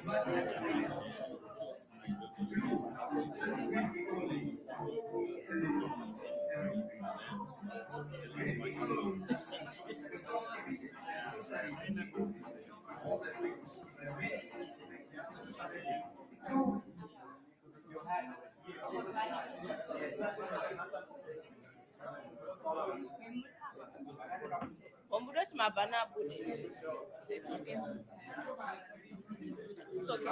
On voudrait ma banane c'est okay. It's okay.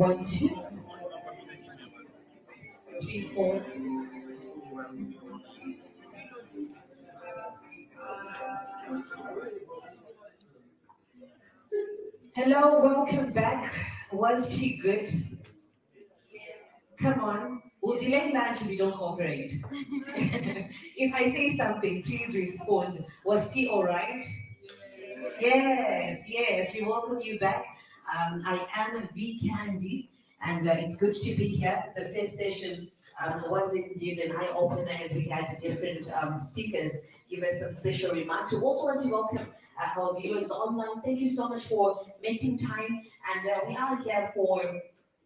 1, 2, 3, 4. Hello, welcome back. Was she good? Come on. We'll delay lunch if you don't cooperate. If I say something, please respond. Was tea all right? Yes, yes, we welcome you back. I am V Candy, and it's good to be here. The first session was indeed an eye-opener as we had different speakers give us some special remarks. We also want to welcome our viewers online. Thank you so much for making time, and we are here for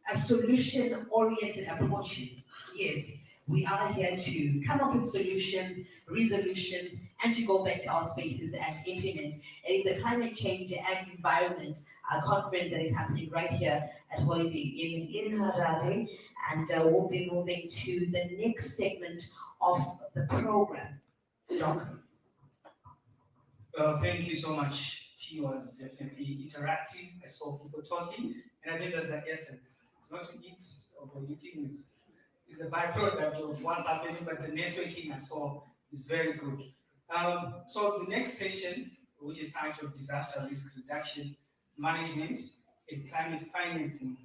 a solution-oriented approaches. Yes, we are here to come up with solutions, resolutions, and to go back to our spaces and implement. It is the climate change and environment conference that is happening right here at Holiday in Harare, and we'll be moving to the next segment of the program. Doc. Thank you so much. Tea was definitely interactive. I saw people talking, and I think that's the essence. It's not to eat, although eating is a byproduct of what's happening, but the networking I saw is very good. So the next session, which is titled Disaster Risk Reduction Management and Climate Financing,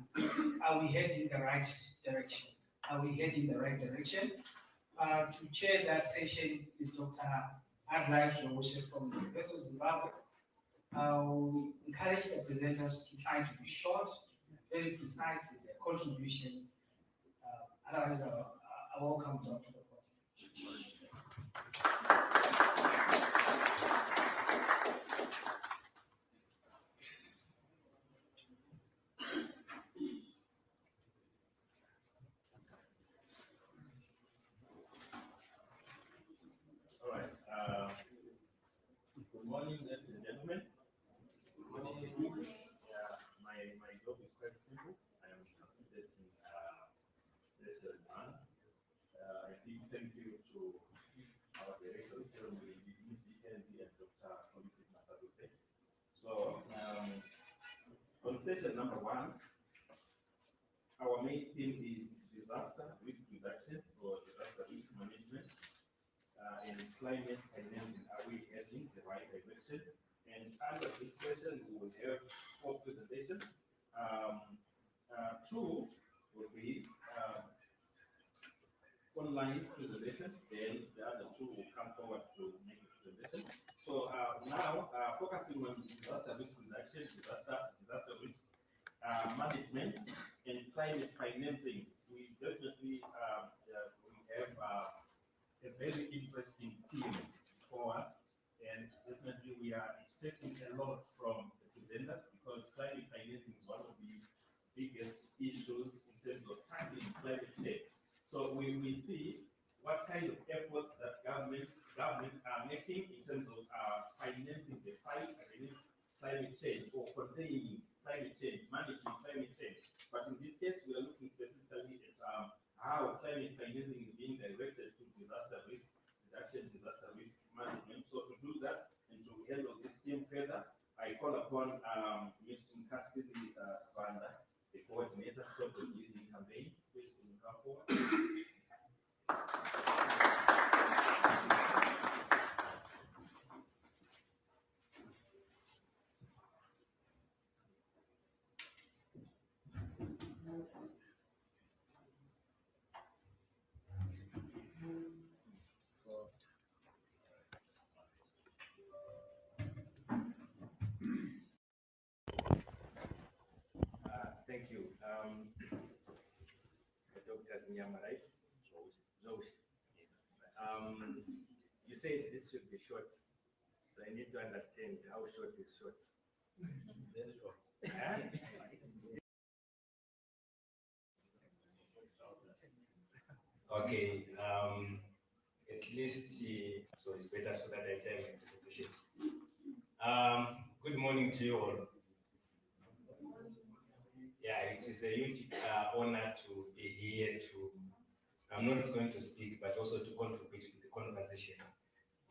are we heading the right direction? Are we heading the right direction? To chair that session is Dr. AdrianJakatina from the University of Zimbabwe. I'll encourage the presenters to try to be short, very precise in their contributions. Otherwise, I welcome Dr. All right. Good morning, ladies and gentlemen. My job is quite simple. I am facilitating session 1. A big thank you to our director of ceremony, Ms. BNB and Dr. Mukasiri. So, on session number 1, our main theme is disaster risk reduction or disaster risk management. And climate financing, are we heading the right direction? And under this session, we will have 4 presentations. 2 will be presentation, then the other two will come forward to make a presentation. So now, focusing on disaster risk reduction, disaster risk management, and climate financing, we definitely we have a very interesting theme for us, and definitely we are expecting a lot from the presenters because climate financing is one of the biggest issues in terms of tackling climate change. So we will see what kind of efforts that governments are making in terms of financing the fight against climate change or containing climate change, managing climate change. But in this case, we are looking specifically at how climate financing is being directed to disaster risk reduction, disaster risk management. So to do that and to handle this theme further, I call upon Mr. Mukasiri Sibanda, the coordinator, Stop the Bleeding campaign. Please come forward. Thank you. Dr. Zinyama, right? Zosh. Yes. You said this should be short, so I need to understand how short is short. Very short. Okay. At least so it's better so that I tell my presentation. Good morning to you all. Yeah, it is a huge honor to be here I'm not going to speak, but also to contribute to the conversation,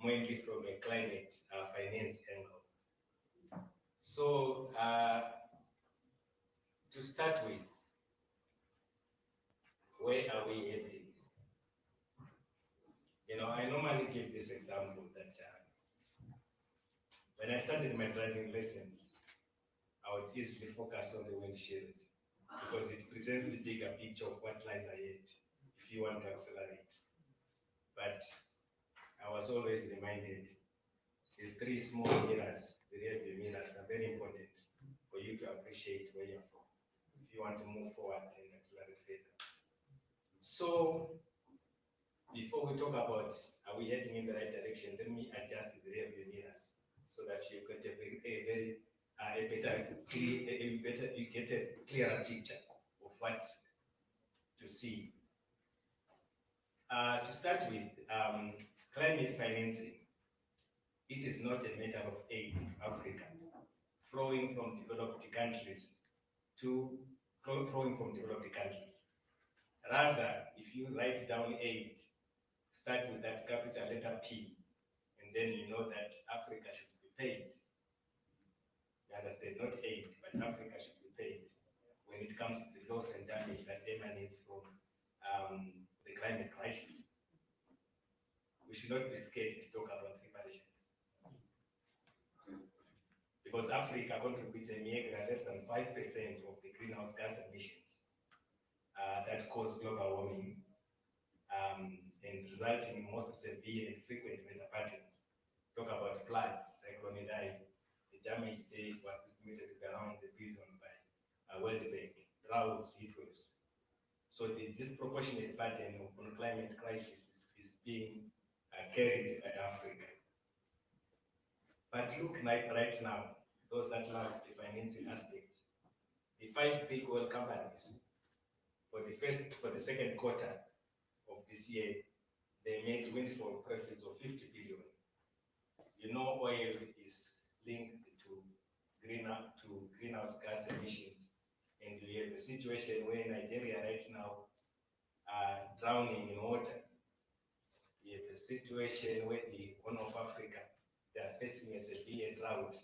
mainly from a climate finance angle. So, to start with, where are we heading? You know, I normally give this example that when I started my driving lessons, I would easily focus on the windshield because it presents the bigger picture of what lies ahead if you want to accelerate. But I was always reminded the three small mirrors, the rear view mirrors, are very important for you to appreciate where you're from if you want to move forward and accelerate further. So, before we talk about are we heading in the right direction, let me adjust the rear view mirrors so that you get you get a clearer picture of what to see. To start with, climate financing. It is not a matter of aid to Africa, flowing from developed countries to flowing from developed countries. Rather, if you write down aid, start with that capital letter P, and then you know that Africa should be paid. You understand? Not aid, but Africa should be paid when it comes to the loss and damage that emanates from the climate crisis. We should not be scared to talk about reparations. Because Africa contributes a mere less than 5% of the greenhouse gas emissions that cause global warming and resulting in most severe and frequent weather patterns. Talk about floods, cyclone Idai. The damage there was estimated to be around $1 billion by World Bank. Droughts, heat waves. So the disproportionate burden on climate crisis is being carried by Africa. But look right now, those that love the financing aspects, the 5 big oil companies for the second quarter of this year, they made windfall profits of 50 billion. You know, oil is linked to greenhouse gas emissions, and we have a situation where Nigeria right now are drowning in water. We have a situation where the Horn of Africa, they are facing a severe drought,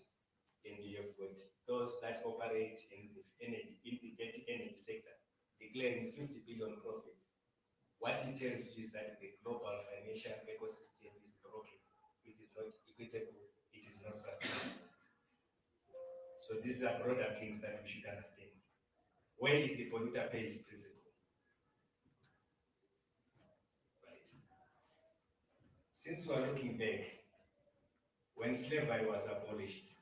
and you have got those that operate in the energy sector declaring 50 billion profit. What it tells you is that the global financial ecosystem is broken. It is not equitable. It is not sustainable. So these are broader things that we should understand. Where is the polluter pays principle? Right. since we are looking back, when slavery was abolished,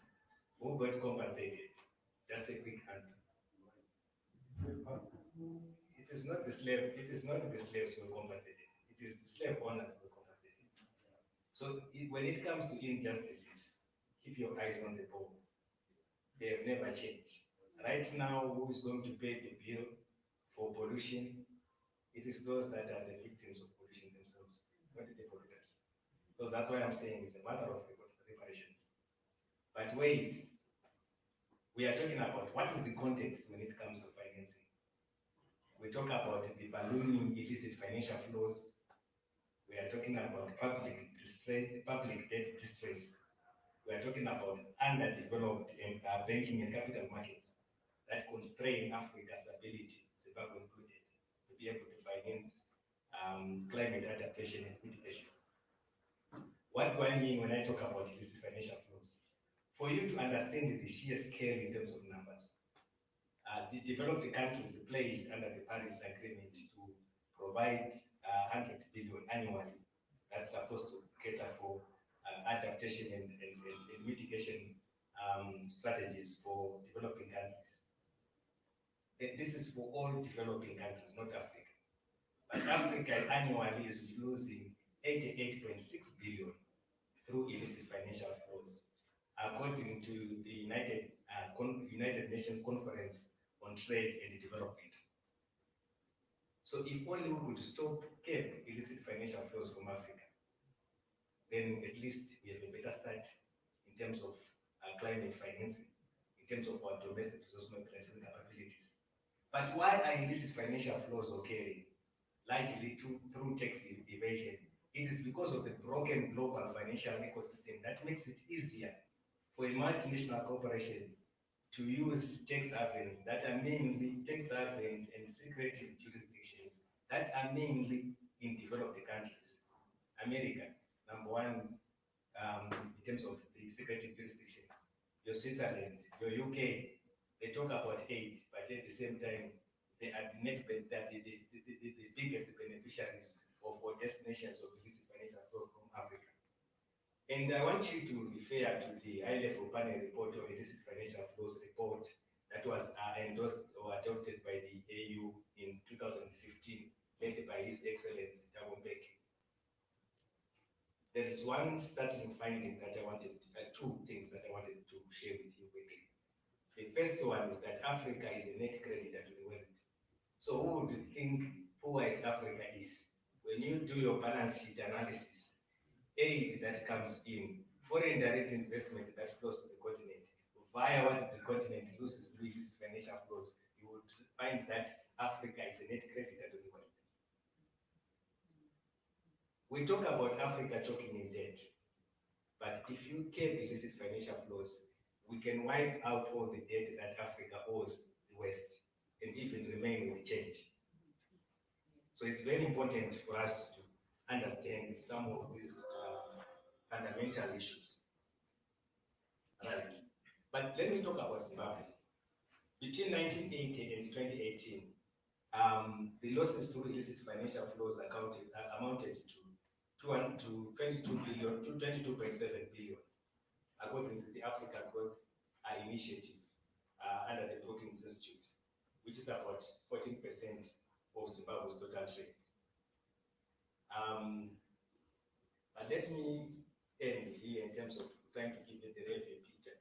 who got compensated? Just a quick answer. It is not the slave. It is not the slaves who were compensated. It is the slave owners who were compensated. So when it comes to injustices, keep your eyes on the ball. They have never changed. Right now, who is going to pay the bill for pollution? It is those that are the victims of pollution themselves, not the polluters. So that's why I'm saying it's a matter of reparations. But wait, we are talking about what is the context when it comes to financing. We talk about the ballooning illicit financial flows. We are talking about public debt distress. We are talking about underdeveloped banking and capital markets that constrain Africa's ability, Zimbabwe included, to be able to finance climate adaptation and mitigation. What do I mean when I talk about illicit financial flows? For you to understand the sheer scale in terms of numbers, the developed countries pledged under the Paris Agreement to provide 100 billion annually. That's supposed to cater for adaptation and mitigation strategies for developing countries. This is for all developing countries, not Africa. But Africa annually is losing 88.6 billion through illicit financial flows, according to the United Nations Conference on Trade and Development. So if only we could stop illicit financial flows from Africa, then at least we have a better start in terms of climate financing, in terms of our domestic resource mobilization capabilities. But why are illicit financial flows occurring? Largely through tax evasion. It is because of the broken global financial ecosystem that makes it easier for a multinational corporation to use tax havens that are mainly tax havens and secretive jurisdictions that are mainly in developed countries. America, number one in terms of the secretive jurisdiction. Your Switzerland, your UK, they talk about aid, but at the same time, they are the biggest beneficiaries of our destinations of illicit financial flow from Africa. And I want you to refer to the high-level panel report on illicit financial flows report that was endorsed or adopted by the AU in 2015, led by His Excellency Thabo Mbeki. There is one startling finding that I wanted, two things that I wanted to share with you quickly. The first one is that Africa is a net creditor to the world. So who would you think poor as Africa is? When you do your balance sheet analysis, aid that comes in, foreign direct investment that flows to the continent, via what the continent loses through its financial flows, you would find that Africa is a net creditor to the world. We talk about Africa choking in debt, but if you curb illicit financial flows, we can wipe out all the debt that Africa owes the West and even remain with change. So it's very important for us to understand some of these fundamental issues. Right. But let me talk about Zimbabwe. Between 1980 and 2018, the losses through illicit financial flows amounted to 22.7 billion, according to the Africa Growth Initiative under the Brookings Institute, which is about 14% of Zimbabwe's total trade. But let me end here in terms of trying to give you the real picture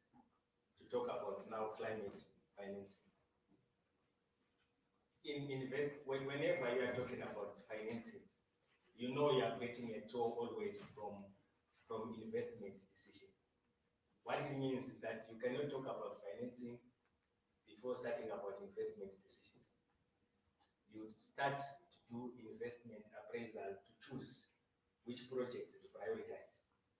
to talk about now climate financing. Whenever you are talking about financing, you know you are getting a toll always from investment decision. What it means is that you cannot talk about financing before starting about investment decision. You start to do investment appraisal to choose which projects to prioritize.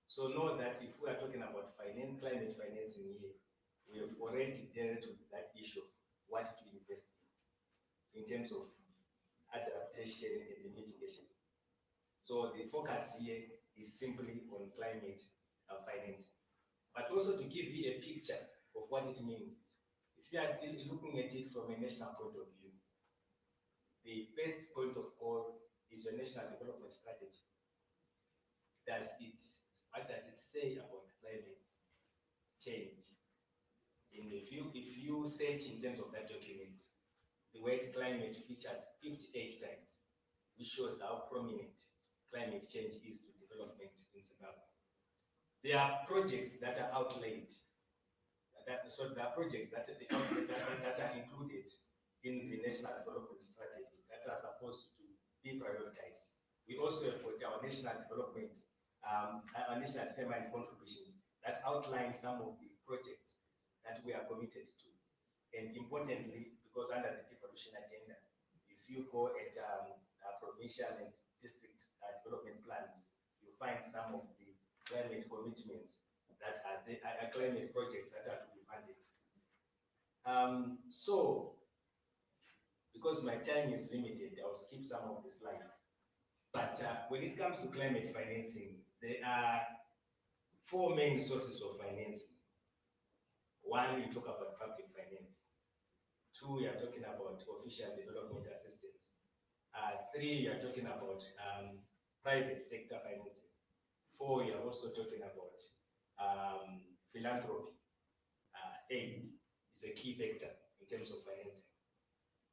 So know that if we are talking about climate financing here, we have already dealt with that issue of what to invest in terms of adaptation and mitigation. So the focus here is simply on climate financing. But also to give you a picture of what it means. If you are looking at it from a national point of view, the first point of call is your national development strategy. what does it say about climate change? If you search in terms of that document, the word climate features 58 times, which shows how prominent climate change is to development in Zimbabwe. There are projects that are outlaid. So there are projects that are included in the National Development Strategy that are supposed to be prioritized. We also have got our national development, our national determined contributions that outline some of the projects that we are committed to. And importantly, because under the devolution agenda, if you go at provincial and district development plans, you find some of the climate commitments that are climate projects that are to be funded. So, because my time is limited, I'll skip some of the slides. But when it comes to climate financing, there are 4 main sources of financing. 1, you talk about public finance. 2, you are talking about official development assistance. 3, you are talking about private sector financing. 4, you are also talking about philanthropy. Aid is a key factor in terms of financing.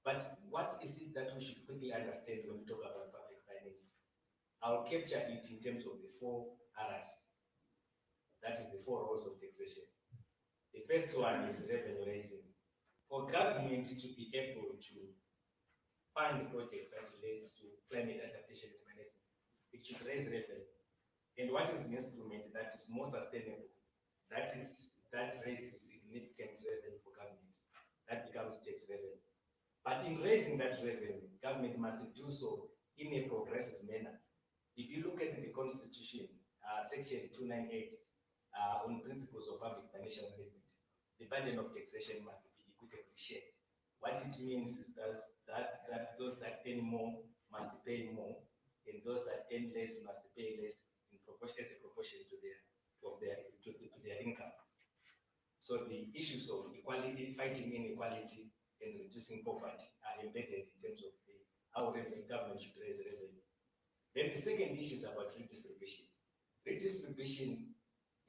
But what is it that we should quickly understand when we talk about public finance? I'll capture it in terms of the 4 R's. That is the 4 roles of taxation. The first one is revenue raising. For government to be able to fund projects that relate to climate adaptation and management, it should raise revenue. And what is the instrument that is more sustainable? That raises significant revenue for government. That becomes tax revenue. But in raising that revenue, government must do so in a progressive manner. If you look at the Constitution, Section 298, on principles of public financial management, the burden of taxation must be equitably shared. What it means is that those that earn more must pay more, and those that earn less must pay less in proportion, as a proportion to their income. So the issues of equality, fighting inequality, and reducing poverty are embedded in terms of how government should raise revenue. Then the second issue is about redistribution. Redistribution,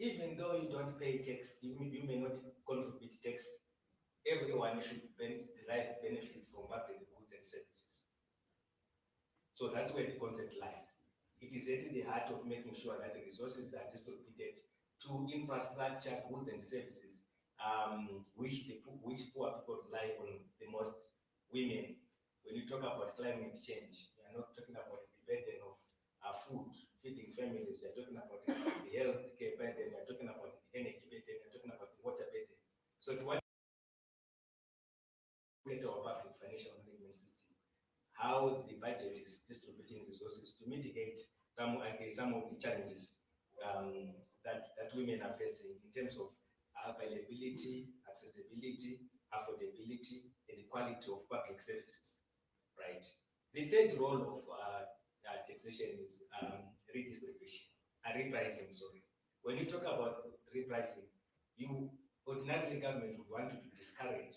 even though you don't pay tax, you may not contribute tax, everyone should derive benefits from public goods and services. So that's where the concept lies. It is at the heart of making sure that the resources are distributed to infrastructure, goods and services, which poor people rely on the most. Women, when you talk about climate change, you are not talking about the burden of food, feeding families, you are talking about the health care burden, you are talking about the energy burden, you are talking about the water burden. So to what at our public financial management system, how the budget is distributing resources to mitigate some of the challenges that women are facing in terms of availability, accessibility, affordability, and the quality of public services, right? The third role of taxation is redistribution, repricing, sorry. When you talk about repricing, ordinarily government would want to discourage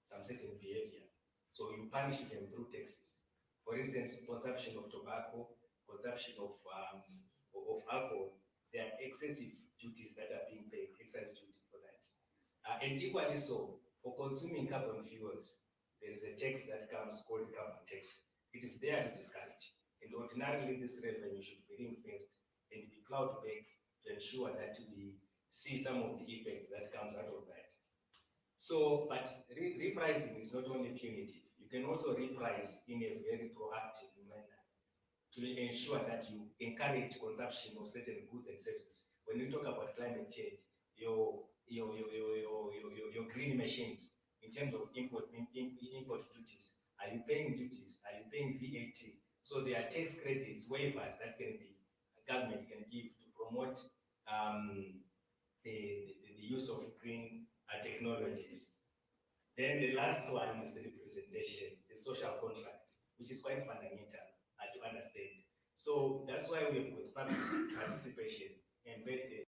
some certain behavior. So you punish them through taxes. For instance, consumption of tobacco, consumption of alcohol, there are excessive duties that are being paid, excise duty for that. And equally so, for consuming carbon fuels, there is a tax that comes called carbon tax. It is there to discourage. And ordinarily, this revenue should be ring-fenced and be plowed back to ensure that we see some of the effects that comes out of that. So, but repricing is not only punitive. You can also reprice in a very proactive manner to ensure that you encourage consumption of certain goods and services. When you talk about climate change, your green machines, in terms of import duties, are you paying duties? Are you paying VAT? So there are tax credits, waivers that government can give to promote the use of green technologies. Then the last one is the representation, the social contract, which is quite fundamental to understand. So that's why we have got public participation embedded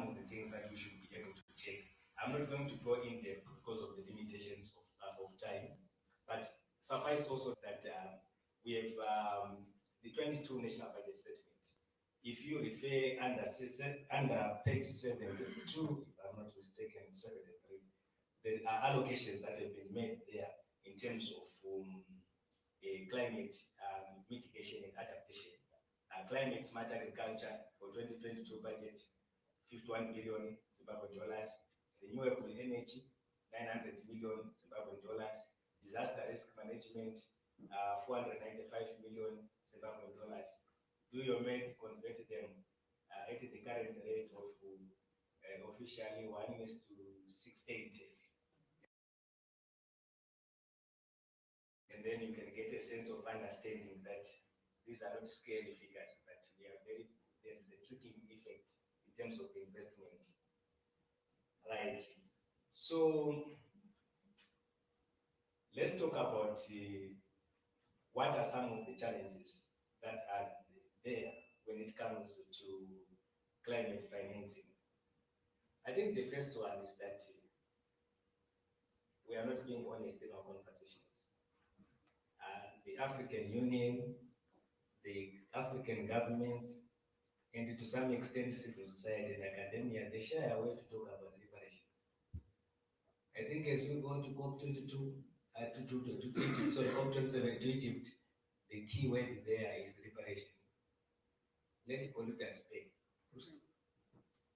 of the things that we should be able to take. I'm not going to go in depth because of the limitations of time, but suffice also that we have the 22 national budget statement. If you refer under page 72, if I'm not mistaken, 73, there are allocations that have been made there in terms of climate mitigation and adaptation. Climate smart agriculture for 2022 budget, 51 billion Zimbabwean dollars. Renewable energy, 900 million Zimbabwean dollars. Disaster risk management, 495 million Zimbabwean dollars. Do your math, convert them at the current rate of officially 1:680. And then you can get a sense of understanding that these are not scary figures, but there is a tricking effect in terms of investment. Right. So let's talk about what are some of the challenges that are there when it comes to climate financing. I think the first one is that we are not being honest in our conversations. The African Union, the African governments, and to some extent civil society and academia, they shy away to talk about reparations. I think as we go to COP22, to Egypt, sorry, COP27 to Egypt, the key word there is reparation. Let polluters pay.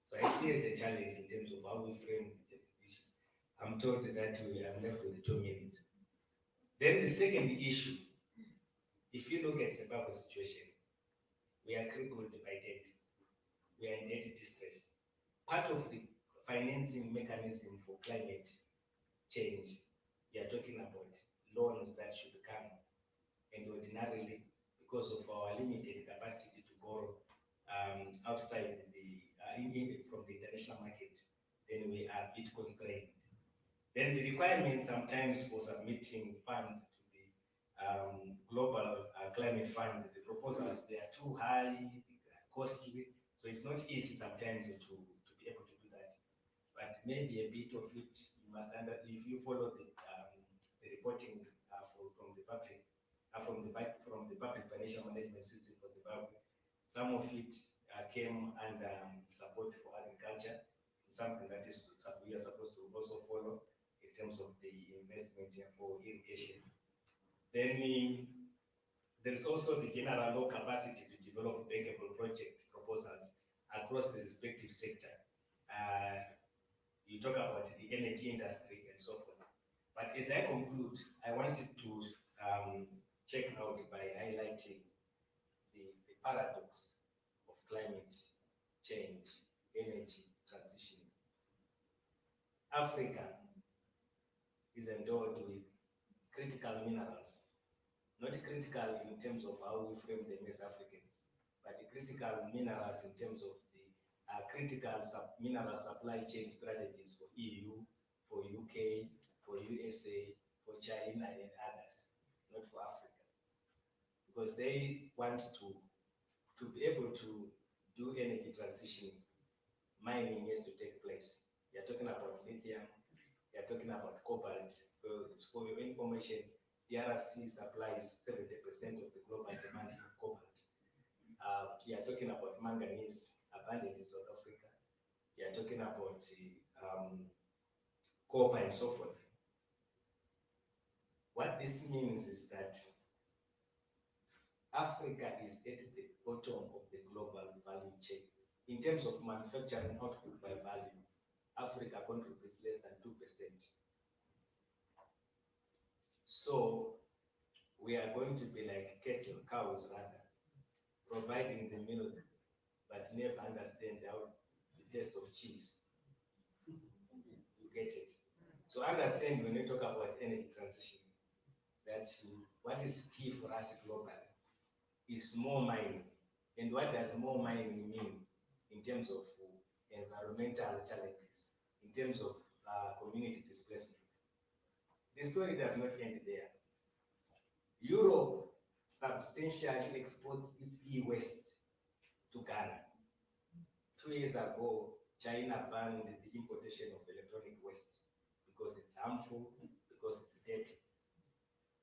So I see as a challenge in terms of how we frame the issues. I'm told that I'm left with 2 minutes. Then the second issue, if you look at Zimbabwe's situation, we are crippled by debt. We are in debt distress. Part of the financing mechanism for climate change, we are talking about loans that should come. And ordinarily, because of our limited capacity to borrow outside from the international market, then we are a bit constrained. Then the requirements sometimes for submitting funds to the Global Climate Fund, the proposals, they are too high, costly, so it's not easy sometimes to be able to do that. But maybe a bit of it, you must if you follow the reporting from the public, from the public financial management system for Zimbabwe, some of it came under support for agriculture, something that is we are supposed to also follow in terms of the investment for irrigation. Then there's also the general low capacity to develop bankable project proposals across the respective sector. You talk about the energy industry and so forth. But as I conclude, I wanted to check out by highlighting the paradox of climate change, energy transition. Africa is endowed with critical minerals, not critical in terms of how we frame them as Africans, but critical minerals in terms of the critical mineral supply chain strategies for EU, for UK, for USA, for China and others, not for Africa. Because they want to be able to do energy transition, mining has to take place. You're talking about lithium, you're talking about cobalt. For your information, DRC supplies 70% of the global demand of cobalt. You are talking about manganese, abundant in South Africa. You are talking about copper and so forth. What this means is that Africa is at the bottom of the global value chain. In terms of manufacturing output by value, Africa contributes less than 2%. So we are going to be like cattle, cows rather, providing the milk, but never understand how the taste of cheese. You get it? So understand when we talk about energy transition, that what is key for us globally is more mining. And what does more mining mean in terms of environmental challenges, in terms of community displacement? The story does not end there. Europe substantially exports its e-waste to Ghana. 2 years ago, China banned the importation of electronic waste because it's harmful, because it's dirty.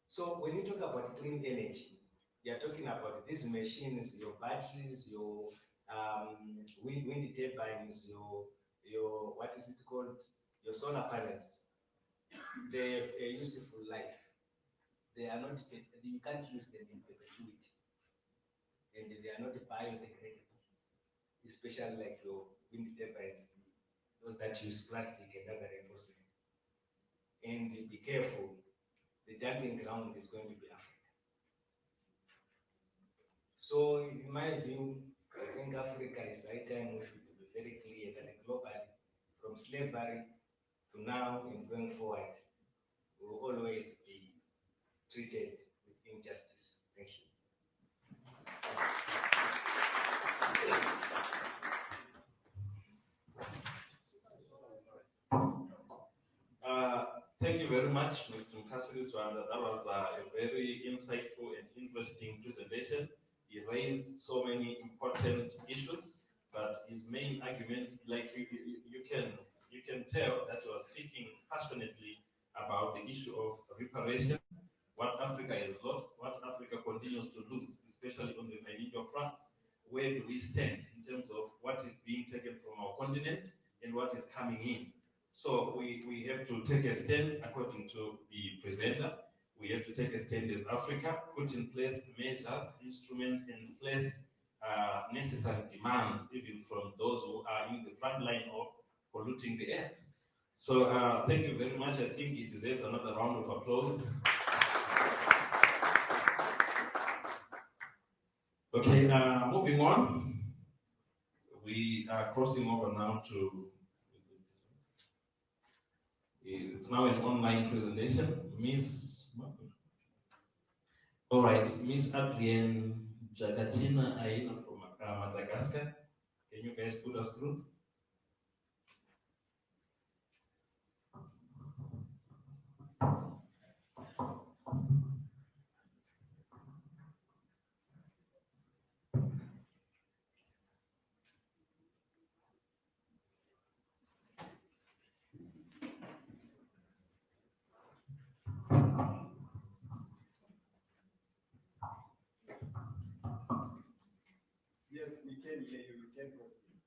So when you talk about clean energy, you're talking about these machines, your batteries, your wind turbines, your what is it called? Your solar panels. They have a useful life. They are not, you can't use them in perpetuity. And they are not biodegradable, especially like your wind turbines, those that use plastic and other reinforcement. And be careful, the dumping ground is going to be Africa. So in my view, I think Africa is right time we should be very clear that globally, from slavery to now and going forward, we will always be treated with injustice. Thank you. Thank you very much, Mr. Mukasiri. That was a very insightful and interesting presentation. He raised so many important issues, but his main argument, like you can tell that he was speaking passionately about the issue of reparation, what Africa has lost, what Africa continues to lose, especially on the financial front. Where do we stand in terms of what is being taken from our continent and what is coming in? So we have to take a stand according to the presenter. We have to take a stand as Africa, put in place measures, instruments, and place necessary demands, even from those who are in the front line of polluting the earth. So thank you very much. I think it deserves another round of applause. Okay, moving on. We are crossing over now to, it's now an online presentation. All right, Miss AdrianJakatina Aina from Madagascar. Can you guys put us through? Yes, we can hear you. We can proceed.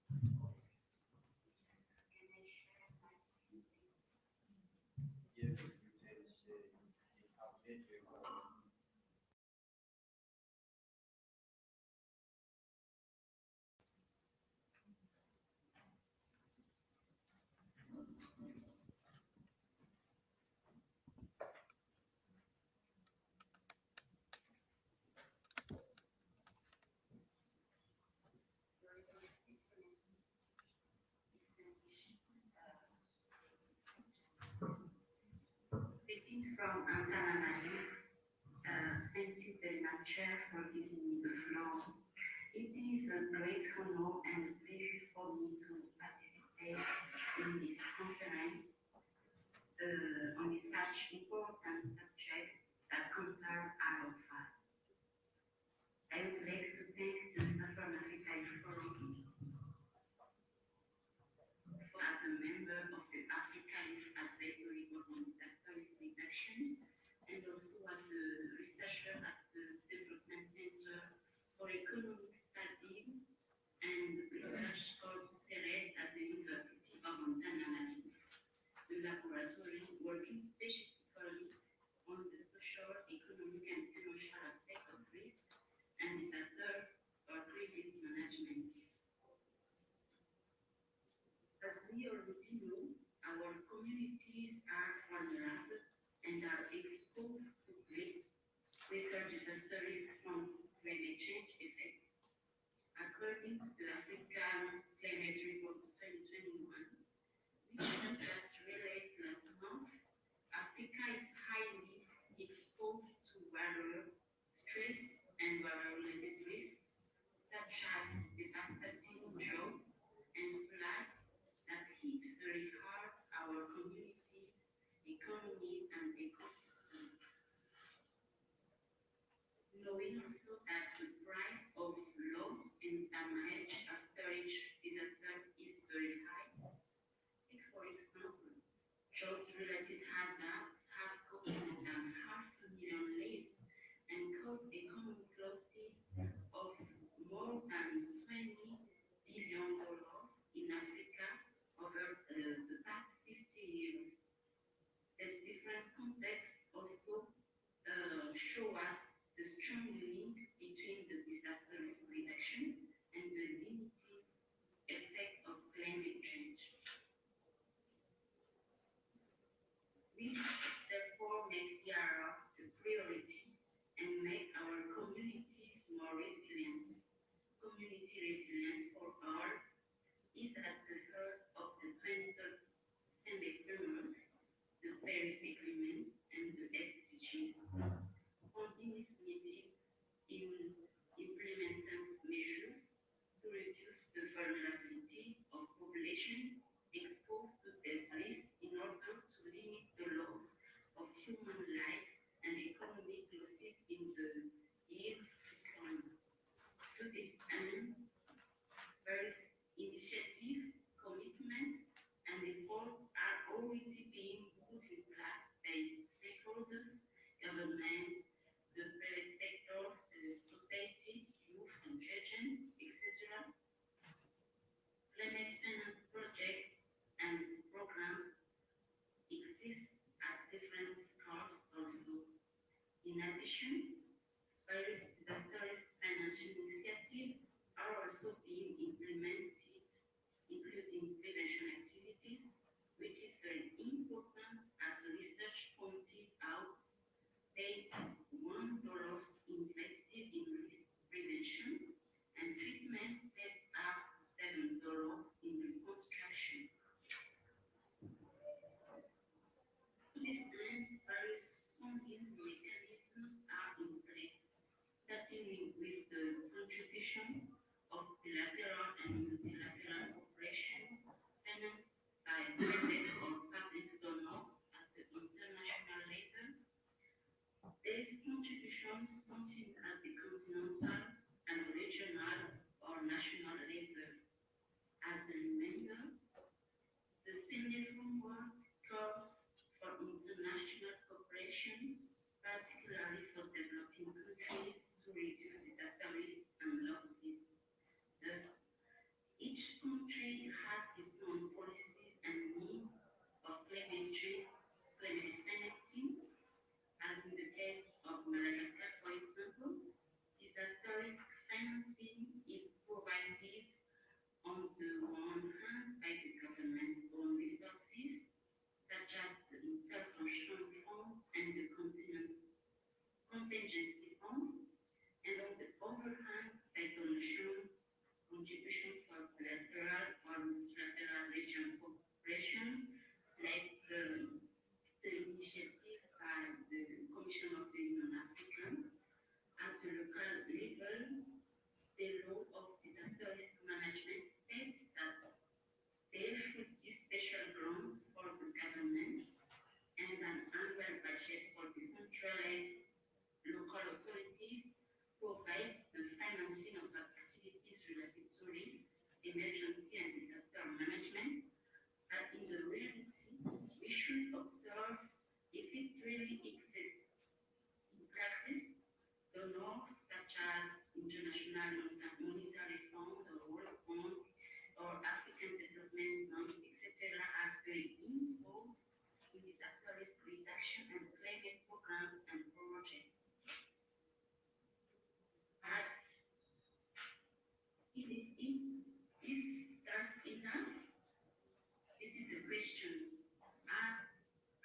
Yes, you can share our network. Greetings from Antananarivo. Thank you very much, Chair, for giving me the floor. It is a great honor and pleasure for me to participate in this conference on such important subject that concern all of us. I would like to thank the Southern African Forum as a member of the Africa Youth Advisory Board on Disaster Risk Reduction and also as a researcher at the Development Center for Economic Studies and Research called SERED at the University of Antananarivo, the laboratory working specifically on the social, economic, and financial aspects of risk and disaster or crisis management. As we already know, our communities are vulnerable and are exposed to greater disaster risk from climate change effects. According to the African Climate Report 2021, which was just released last month, Africa is highly exposed to water, stress, and water-related risks, such as devastating droughts and floods that hit very hard our communities, economies, and ecosystems. Knowing also that the price of loss and damage after each disaster is very high, We therefore make dialogue a priority and make our communities more resilient. Community resilience for all is at the heart of the 2030 Sunday framework, the Paris Agreement, and the SDGs. Funding is needed in implementing measures to reduce the vulnerability of population exposed to this risk in order to limit the loss of human life and economic losses in the years to come. To this end, various initiatives, commitment, and efforts are already being put in place by stakeholders, government, the private sector, the society, youth and children, etc. Climate finance projects and programs exist at different scales also. In addition, various disaster risk financial initiatives are also being implemented, including prevention activities, which is very important as research pointed out that $1 invested in risk prevention and treatment saves up to $7 in reconstruction. To this end, various funding mechanisms are in place, starting with the contributions of bilateral and multilateral cooperation financed by private or public donors at the international level. These contributions continue at the continental and regional or national level. As a reminder, the Sunday framework calls for international cooperation, particularly for developing countries, to reduce disaster risks and losses. Thus, each country has its own policies and needs of climate change, climate financing, as in the case of Madagascar, for example. Disaster risk financing is provided on the one hand by the government's own resources, such as the intervention fund and the contingency fund, and on the other hand by donations, contributions for bilateral or multilateral regional cooperation, like the initiative by the Commission of the Union African. At the local level, the law of disaster risk management states that there should be special grants for the government and an annual budget for the centralized local authorities provides the financing of activities related to risk, emergency, and disaster management. But in the reality, we should observe if it really exists. In practice, donors such as International Monetary Fund or World Bank or African Development Bank, etc., are very involved in disaster risk reduction and climate programs and projects. But is that enough? This is a question.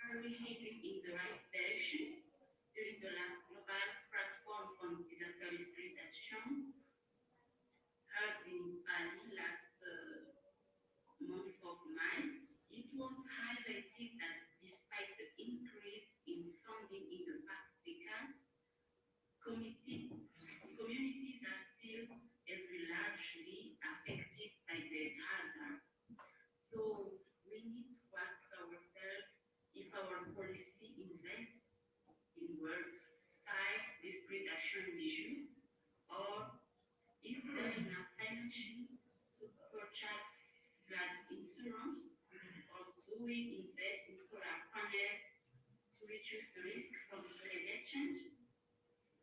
Are we heading in the right direction? During the last global platform on disaster risk reduction, held in Bali last month of May, it was highlighted that despite the increase in funding in the past decade, communities are still very largely affected by this hazard. So we need to ask ourselves if our policy invests in world-wide risk reduction measures, or is there enough financing to purchase flood insurance, or do we invest in solar panels to reduce the risk from climate change,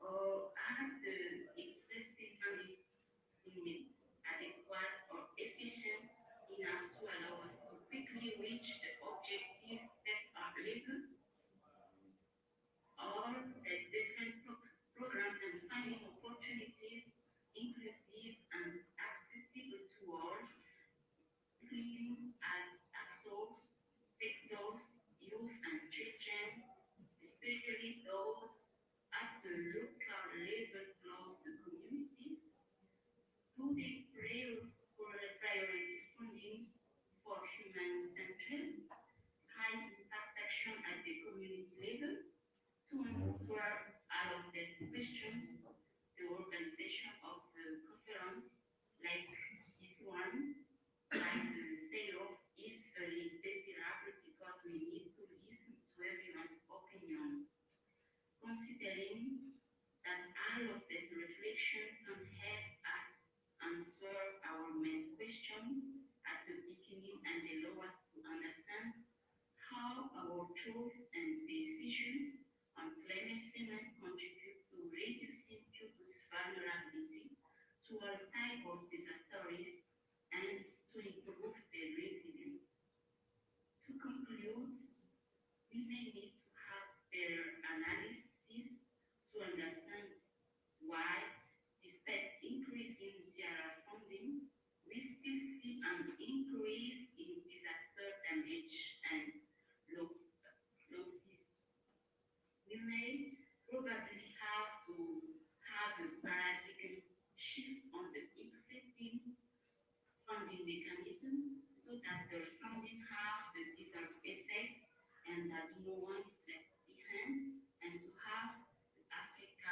or are the existing funding adequate or efficient enough to allow us to quickly reach the objectives that are legal, or there's different programs and finding opportunities inclusive and accessible to all, including as actors, sectors, youth and children, the local level close to communities? Do they prioritize funding for human-centered, high-impact action at the community level? To answer all of these questions, the organization of the conference, like this one, like the SAYOF, is very desirable because we need to listen to everyone's opinion, considering that all of this reflection can help us answer our main question at the beginning and allow us to understand how our choice and decisions on climate finance contribute to reducing people's vulnerability to all types of disaster risk and to improve their resilience. To conclude, we may need to have better analysis to understand why, despite increase in GRR funding, we still see an increase in disaster damage and losses. We may probably have to have a paradigm shift on the existing funding mechanism so that the funding have the desired effect and that no one is left behind, and to have the Africa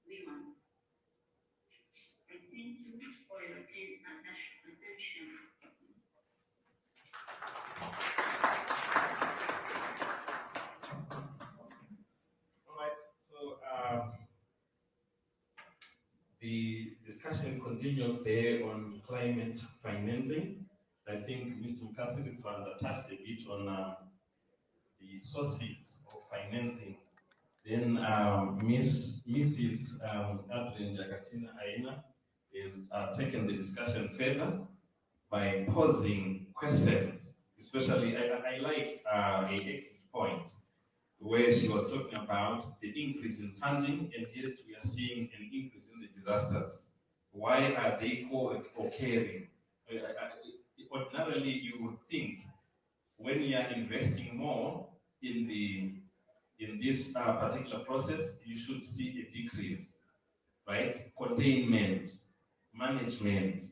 we want. I thank you for your attention. All right, so the discussion continues there on climate financing. I think Mr. Mukasiri touched a bit on the sources of financing. Then Mrs. AdrianJakatina Aina is taking the discussion further by posing questions. Especially, I like a exit point where she was talking about the increase in funding, and yet we are seeing an increase in the disasters. Why are they occurring? Ordinarily, you would think when you are investing more in this particular process, you should see a decrease, right? Containment, management,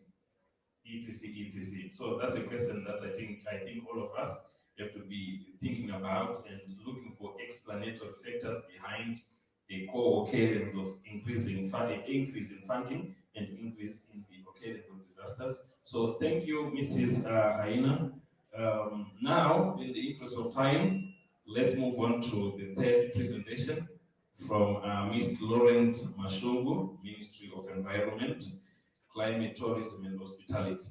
etc., etc. So that's a question that I think all of us have to be thinking about and looking for explanatory factors behind the co-occurrence of increase in funding and increase in the occurrence of disasters. So thank you, Mrs. Aina. Now, in the interest of time, let's move on to the third presentation from Ms. Lawrence Mashungu, Ministry of Environment, Climate, Tourism and Hospitality.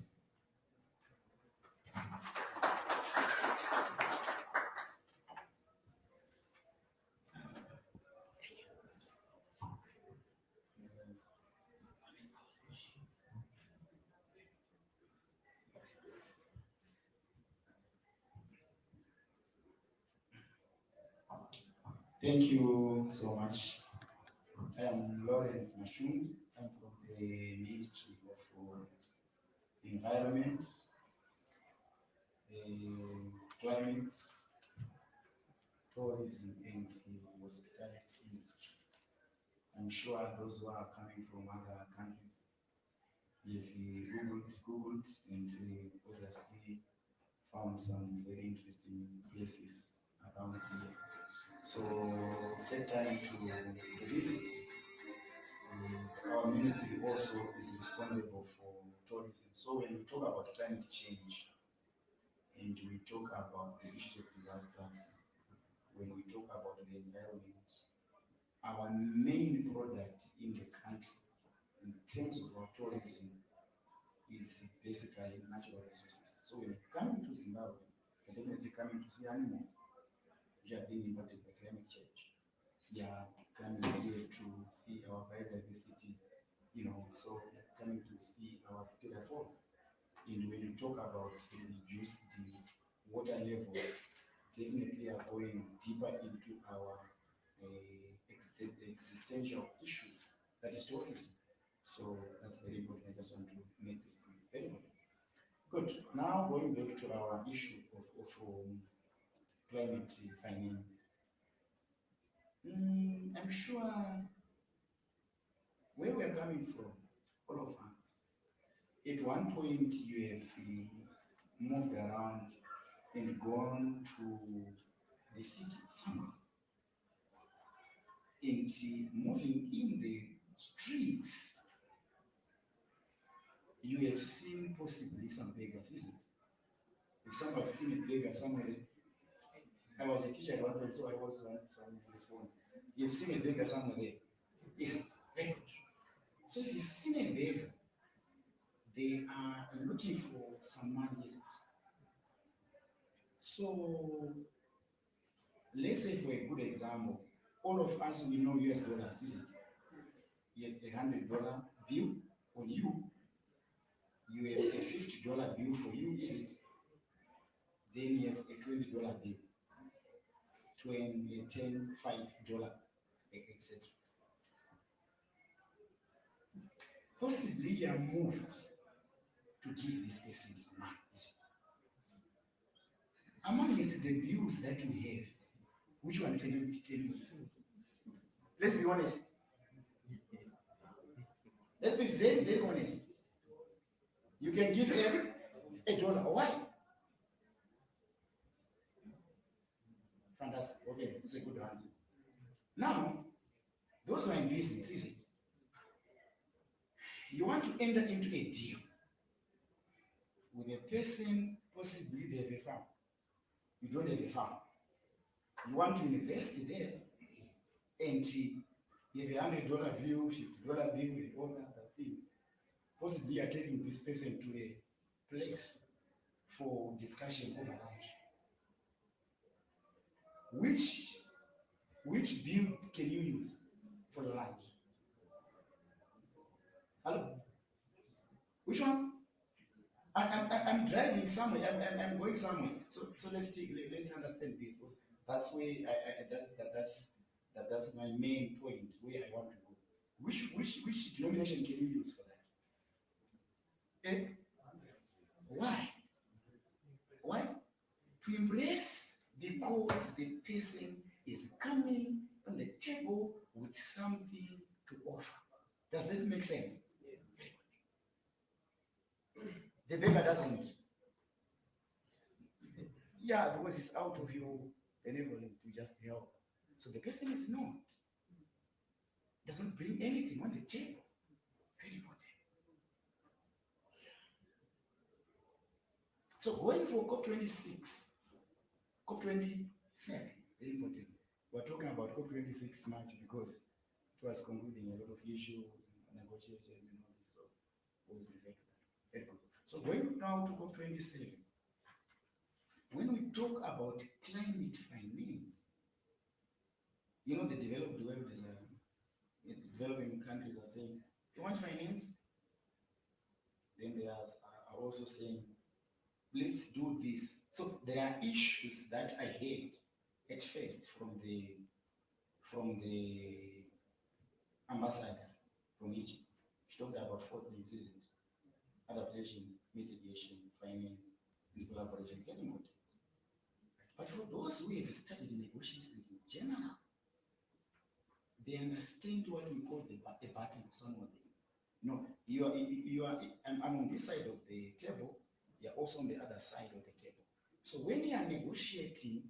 Thank you so much. I am Lawrence Mashung. I'm from the Ministry of Environment, Climate, Tourism and Hospitality Industry. I'm sure those who are coming from other countries, if you Googled and obviously found some very interesting places around here. So take time to visit. Our ministry also is responsible for tourism. So when we talk about climate change and we talk about the issue of disasters, when we talk about the environment, our main product in the country in terms of our tourism is basically natural resources. So when you come to Zimbabwe, you're definitely coming to see animals which are being impacted by climate change. You are coming here to see our biodiversity, so you're coming to see our Victoria Falls. And when you talk about reduce the water levels, definitely are going deeper into our existential issues, that is tourism. So that's very important. I just want to make this point very important. Good. Now going back to our issue of climate finance. I'm sure where we are coming from, all of us, at one point you have moved around and gone to the city somewhere. And moving in the streets, you have seen possibly some beggars, isn't it? If somebody seen a beggar somewhere, I was a teacher at one point, so I was some response. You've seen a beggar somewhere there, isn't it? Very good. So if you've seen a beggar, they are looking for some money, isn't it? So let's say for a good example, all of us we know US dollars, isn't it? You have $100 bill on you, you have a $50 bill for you, is it? Then you have a $20 bill, 20, 10, $5, etc. Possibly you are moved to give this person some money, is it? Among the bills that we have, which one can you? Let's be honest. Let's be very, very honest. You can give them $1. Why? Fantastic. Okay, it's a good answer. Now, those who are in business, is it? You want to enter into a deal with a person, possibly they have a farm. You don't have a farm. You want to invest there, and you have $100 bill, $50 bill, and all other things. Possibly you are taking this person to a place for discussion over lunch. Which bill can you use for your lunch? Hello? Which one? I'm driving somewhere. I'm going somewhere. So let's understand this. That's where that's my main point where I want to go. Which denomination can you use for that? Eh? Why? Why? To embrace, because the person is coming on the table with something to offer. Does that make sense? Yes. The beggar doesn't. Yeah, because it's out of your benevolence to just help. So the person is not. Doesn't bring anything on the table. Very important. So going for COP26, COP27, very important. We're talking about COP26 much because it was concluding a lot of issues, negotiations, and all this. So it was very good. So going now to COP27, when we talk about climate finance, you know the developed world is the developing countries are saying, you want finance? Then they are also saying, let's do this. So there are issues that I had at first from the ambassador from Egypt. She talked about 4 things, isn't it? Adaptation, mitigation, finance, and collaboration. Getting more. But for those who have studied negotiations in general, they understand what we call a button, some of them. No, I'm on this side of the table, you're also on the other side of the table. So when you are negotiating,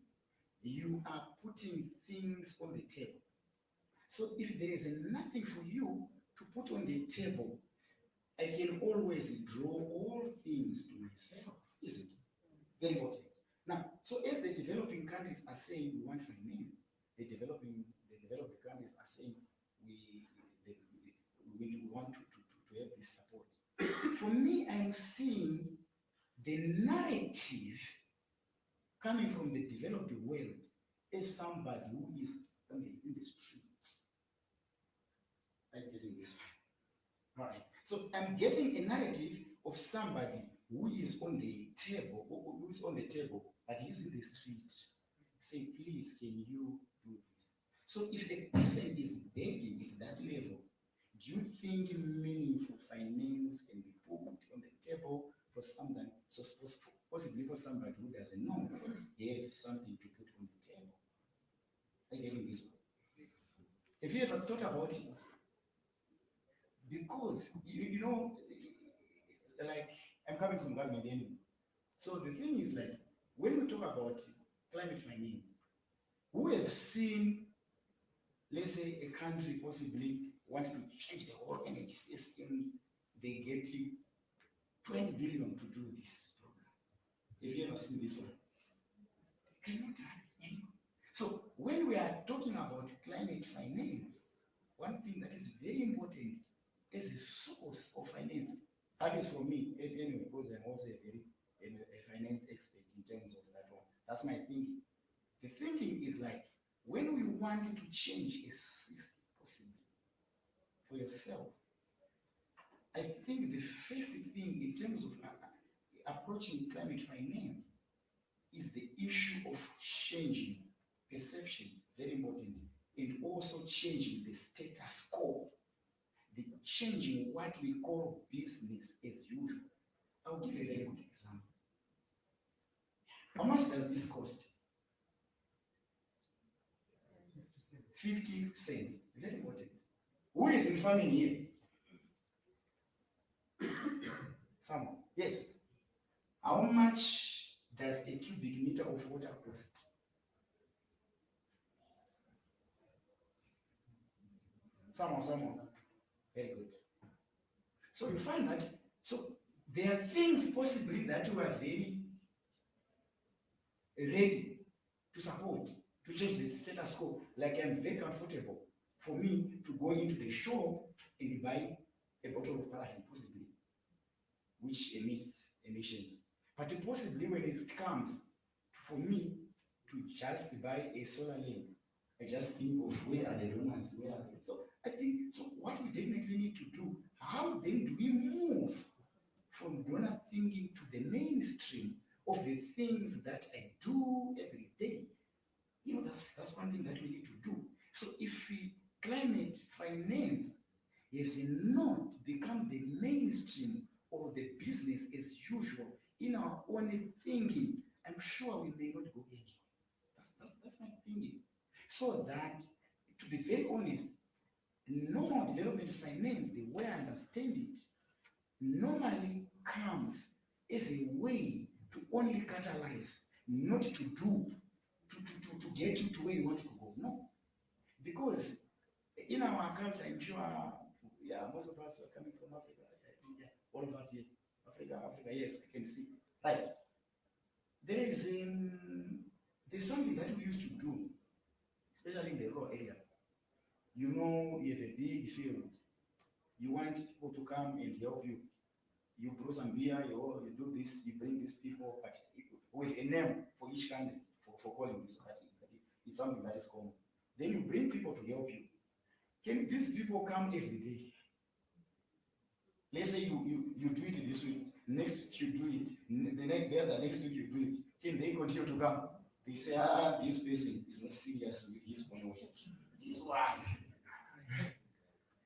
you are putting things on the table. So if there is nothing for you to put on the table, I can always draw all things to myself, isn't it? Very important. Now, so as the developing countries are saying we want finance, the developed countries are saying we want to have this support. For me, I'm seeing the narrative coming from the developed world as somebody who is in the streets. I'm getting this one. Right. So I'm getting a narrative of somebody who is on the table, but he's in the street. Say, please, can you do this? So if a person is begging at that level, do you think meaningful finance can be put on the table for someone, so possibly for somebody who doesn't know, have something to put on the table? Are you getting this one? Have you ever thought about it? because you know, like I'm coming from government anyway. So the thing is like when we talk about climate finance, we have seen, let's say, a country possibly want to change the whole energy systems. They get 20 billion to do this program. Have you ever seen this one? They cannot have it anymore. So when we are talking about climate finance, one thing that is very important as a source of finance, that is for me, anyway, because I'm also a finance expert in terms of that one. That's my thinking. The thinking is like, when we want to change a system possibly for yourself, I think the first thing in terms of approaching climate finance is the issue of changing perceptions, very important, and also changing the status quo, the changing what we call business as usual. I'll give a very good example. How much does this cost? 50 cents. Very important. Who is in farming here? Someone. Yes. How much does a cubic meter of water cost? Someone. Very good. So you find that, so there are things possibly that we are very ready to support, to change the status quo. Like I'm very comfortable for me to go into the shop and buy a bottle of paraffin, possibly, which emits emissions. But possibly when it comes for me to just buy a solar lamp, I just think of where are the donors, where are they? So I think, so what we definitely need to do, how then do we move from donor thinking to the mainstream of the things that I do every day? You know, that's one thing that we need to do. So if climate finance has not become the mainstream or the business as usual in our own thinking, I'm sure we may not go anywhere. That's my thinking. So that, to be very honest, normal development finance, the way I understand it, normally comes as a way to only catalyze, not to do, to get you to where you want to go. No. Because in our culture, I'm sure, yeah, most of us are coming from Africa. I think, yeah, all of us here. Africa, yes, I can see. Right. There's something that we used to do, especially in the rural areas. You know, you have a big field. You want people to come and help you. You brew some beer, you do this, you bring these people, but with a name for each country for calling this party. It's something that is common. Then you bring people to help you. Can these people come every day? Let's say you do it this week, next week you do it, the next week you do it. Can they continue to come? They say, this person is not serious with his own work. This one.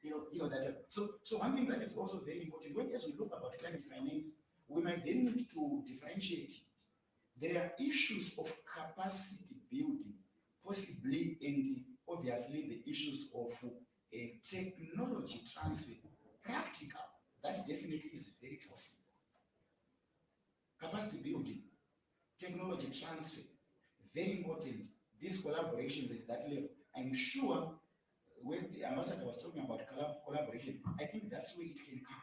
You know that. So one thing that is also very important, when as we look about climate finance, we might then need to differentiate it. There are issues of capacity building, possibly, and obviously the issues of a technology transfer, practical. That definitely is very possible. Capacity building, technology transfer, very important. These collaborations at that level, I'm sure when the ambassador was talking about collaboration, I think that's where it can come.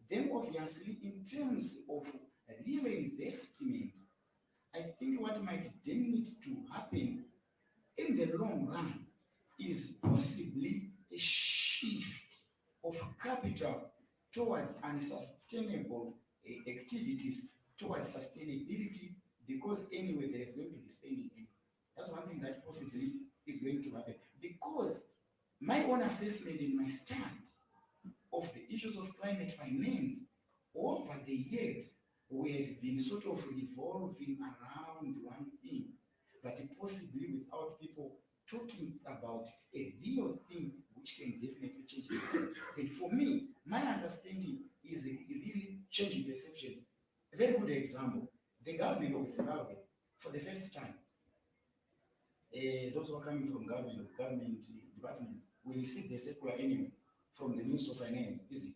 Then obviously in terms of real investment, I think what might then need to happen in the long run is possibly a shift of capital towards unsustainable activities, towards sustainability, because anyway there is going to be spending anyway. That's one thing that possibly is going to happen. Because my own assessment in my stand of the issues of climate finance over the years, we have been sort of revolving around one thing, but possibly without people talking about a real thing which can definitely change the world. And for me, my understanding is a really changing perceptions. A very good example, the government of Zimbabwe, for the first time, those who are coming from government departments will receive the secular anyway. from the Ministry of Finance, is it?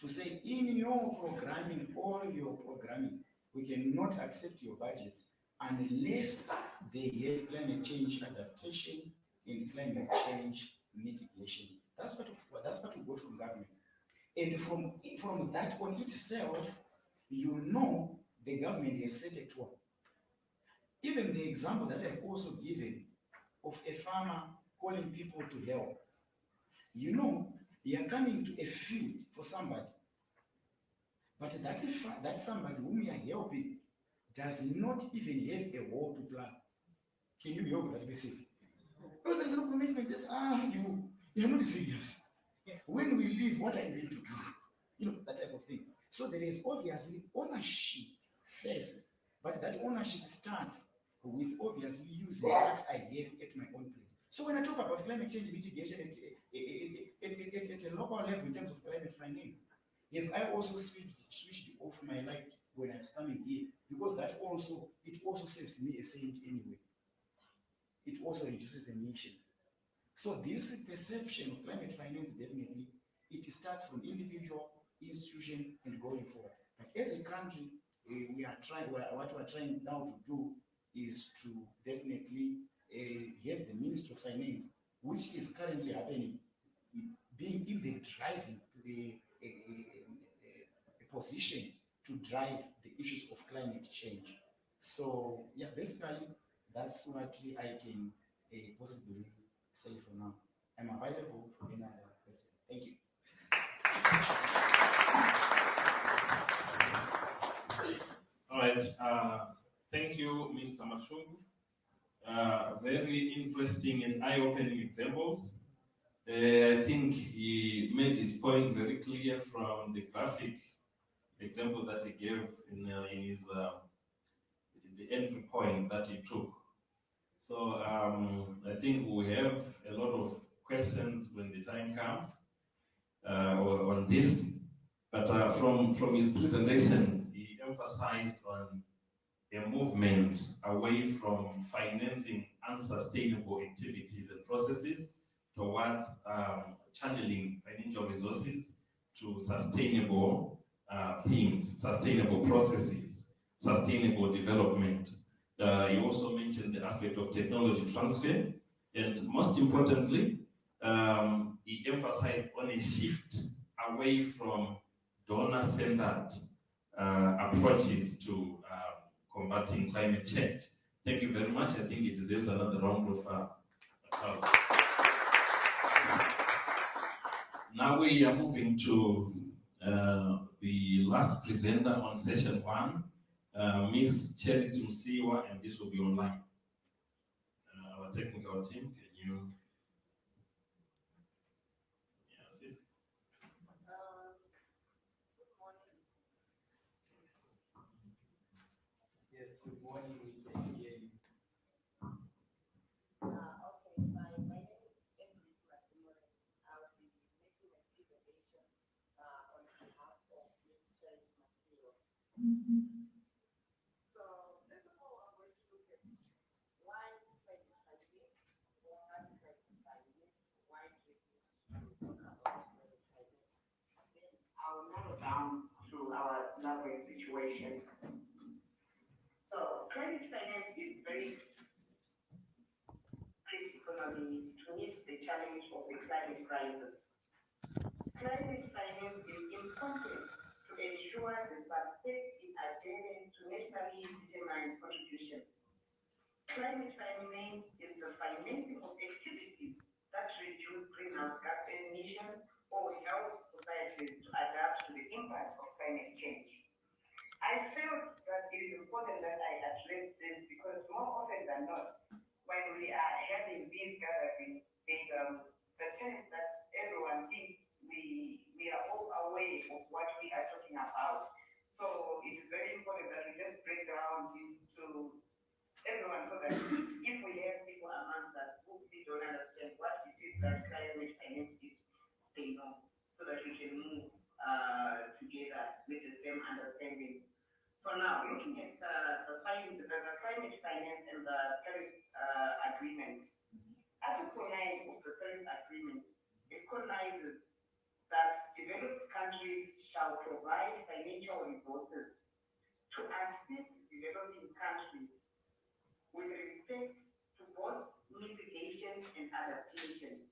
To say in your programming, all your programming, we cannot accept your budgets unless they have climate change adaptation and climate change mitigation. That's what we got from government. And from that on itself, you know the government has set a tone. Even the example that I've also given of a farmer calling people to help. You know, you are coming to a field for somebody, but that somebody whom you are helping does not even have a hole to plant. Can you help that person? Because there's no commitment. There's, you're not serious. When we leave, what are you going to do? You know, that type of thing. So there is obviously ownership first, but that ownership starts with obviously using what I have at my own place. So when I talk about climate change mitigation at a local level in terms of climate finance, if I also switched off my light when I was coming here, because it also saves me a cent anyway. It also reduces emissions. So this perception of climate finance, definitely, it starts from individual, institution, and going forward. But as a country, what we are trying now to do is to definitely have the Ministry of Finance, which is currently happening, being in the driving a position to drive the issues of climate change. So yeah, basically, that's what I can possibly say for now. I'm available for any other questions. Thank you. All right. Thank you, Mr. Mashungu. Very interesting and eye-opening examples. I think he made his point very clear from the graphic example that he gave in his the entry point that he took. So I think we have a lot of questions when the time comes on this. But from his presentation, he emphasized on a movement away from financing unsustainable activities and processes towards channeling financial resources to sustainable themes, sustainable processes, sustainable development. You also mentioned the aspect of technology transfer, and most importantly, he emphasized on a shift away from donor-centered approaches to combating climate change. Thank you very much. I think it deserves another round of applause. Now we are moving to the last presenter on session 1, Ms. Charity Musiwa, and this will be online. Our technical team, can you? Yes, yes. Good morning. Yes, good morning. We can hear you. Okay, my name is Mukasiri. I'll be making a presentation on behalf of Ms. Charity Musiwa. So, first of all, I'm going to look at why climate finance, why do we need to know about climate finance. Then I'll narrow down to our Zimbabwe situation. So, climate finance is very critical to meet the challenge of the climate crisis. Climate finance is important to ensure the success in adherence to nationally determined contributions. Climate finance is the financing of activities that reduce greenhouse gas emissions or help societies to adapt to the impact of climate change. I felt that it is important that I address this because more often than not, when we are having these gatherings, the tendency that everyone thinks we are all aware of what we are talking about. So it is very important that we just break down this to everyone so that if we have people amongst us who really don't understand what it is that climate finance is, they know, so that we can move together with the same understanding. So now, looking at the climate finance and the Paris Agreement, Article 9 of the Paris Agreement recognizes that developed countries shall provide financial resources to assist developing countries with respect to both mitigation and adaptation.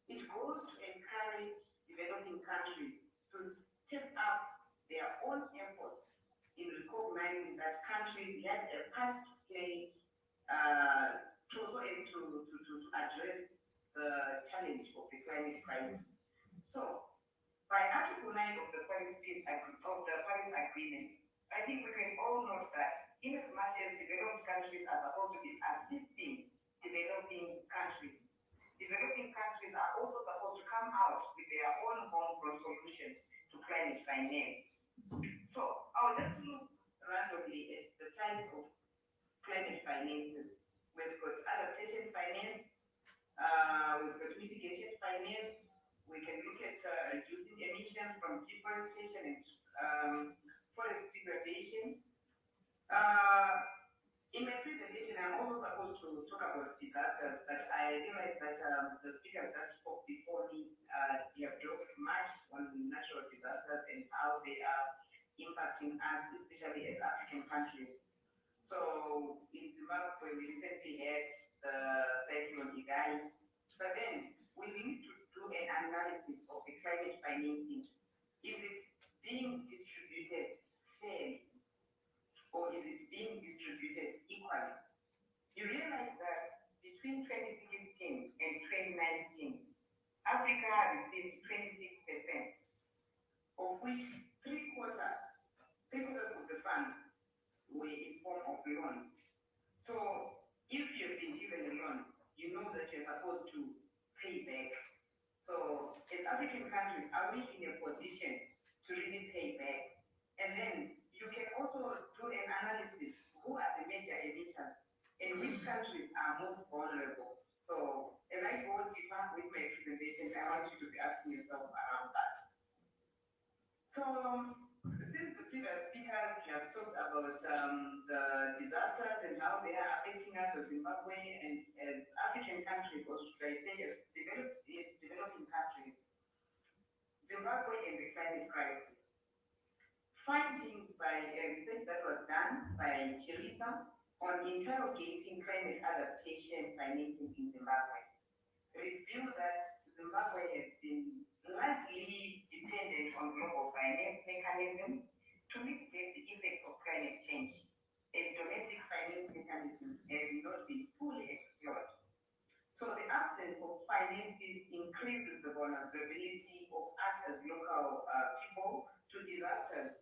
It goes to encourage developing countries to step up their own efforts in recognizing that countries have a part to play to address the challenge of the climate crisis. So, by Article 9 of the Paris Agreement, I think we can all note that in as much as developed countries are supposed to be assisting developing countries are also supposed to come out with their own homegrown solutions to climate finance. So I'll just look randomly at the types of climate finances. We've got adaptation finance, we've got mitigation finance. We can look at reducing emissions from deforestation and forest degradation. In my presentation, I'm also supposed to talk about disasters, but I realized that the speakers that spoke before me have talked much on natural disasters and how they are impacting us, especially as African countries. So in Zimbabwe, we recently had the cyclone Aina, but then we need to do an analysis of the climate financing. Is it being distributed fairly? Or is it being distributed equally? You realize that between 2016 and 2019, Africa received 26%, of which three quarters of the funds were in form of loans. So if you've been given a loan, you know that you're supposed to pay back. So as African countries, are we in a position to really pay back? And then you can also do an analysis. Who are the major emitters and which countries are most vulnerable? So as I go deeper with my presentation, I want you to be asking yourself around that. So since the previous speakers have talked about the disasters and how they are affecting us as Zimbabwe and as African countries, or should I say as developing countries, Zimbabwe and the climate crisis. Findings by a research that was done by Chirisa on interrogating climate adaptation financing in Zimbabwe revealed that Zimbabwe has been largely dependent on global finance mechanisms to mitigate the effects of climate change, as domestic finance mechanisms has not been fully explored. So the absence of finances increases the vulnerability of us as local people to disasters,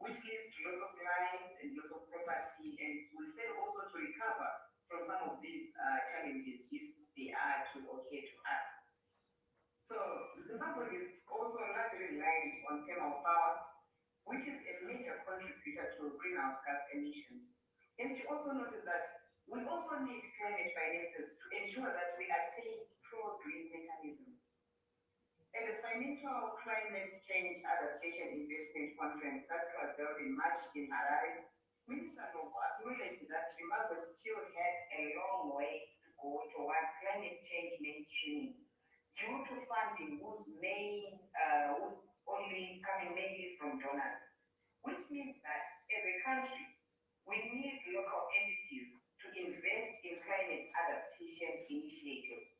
which leads to loss of lives and loss of property, and we fail also to recover from some of these challenges if they are to occur to us. So Zimbabwe is also largely reliant on thermal power, which is a major contributor to greenhouse gas emissions. And she also noted that we also need climate finances to ensure that we attain pro-green mechanisms. At the Financial Climate Change Adaptation Investment Conference that was held in March in Harare, Minister Novo acknowledged that Zimbabwe still had a long way to go towards climate change mainstreaming due to funding whose only coming mainly from donors, which means that as a country, we need local entities to invest in climate adaptation initiatives.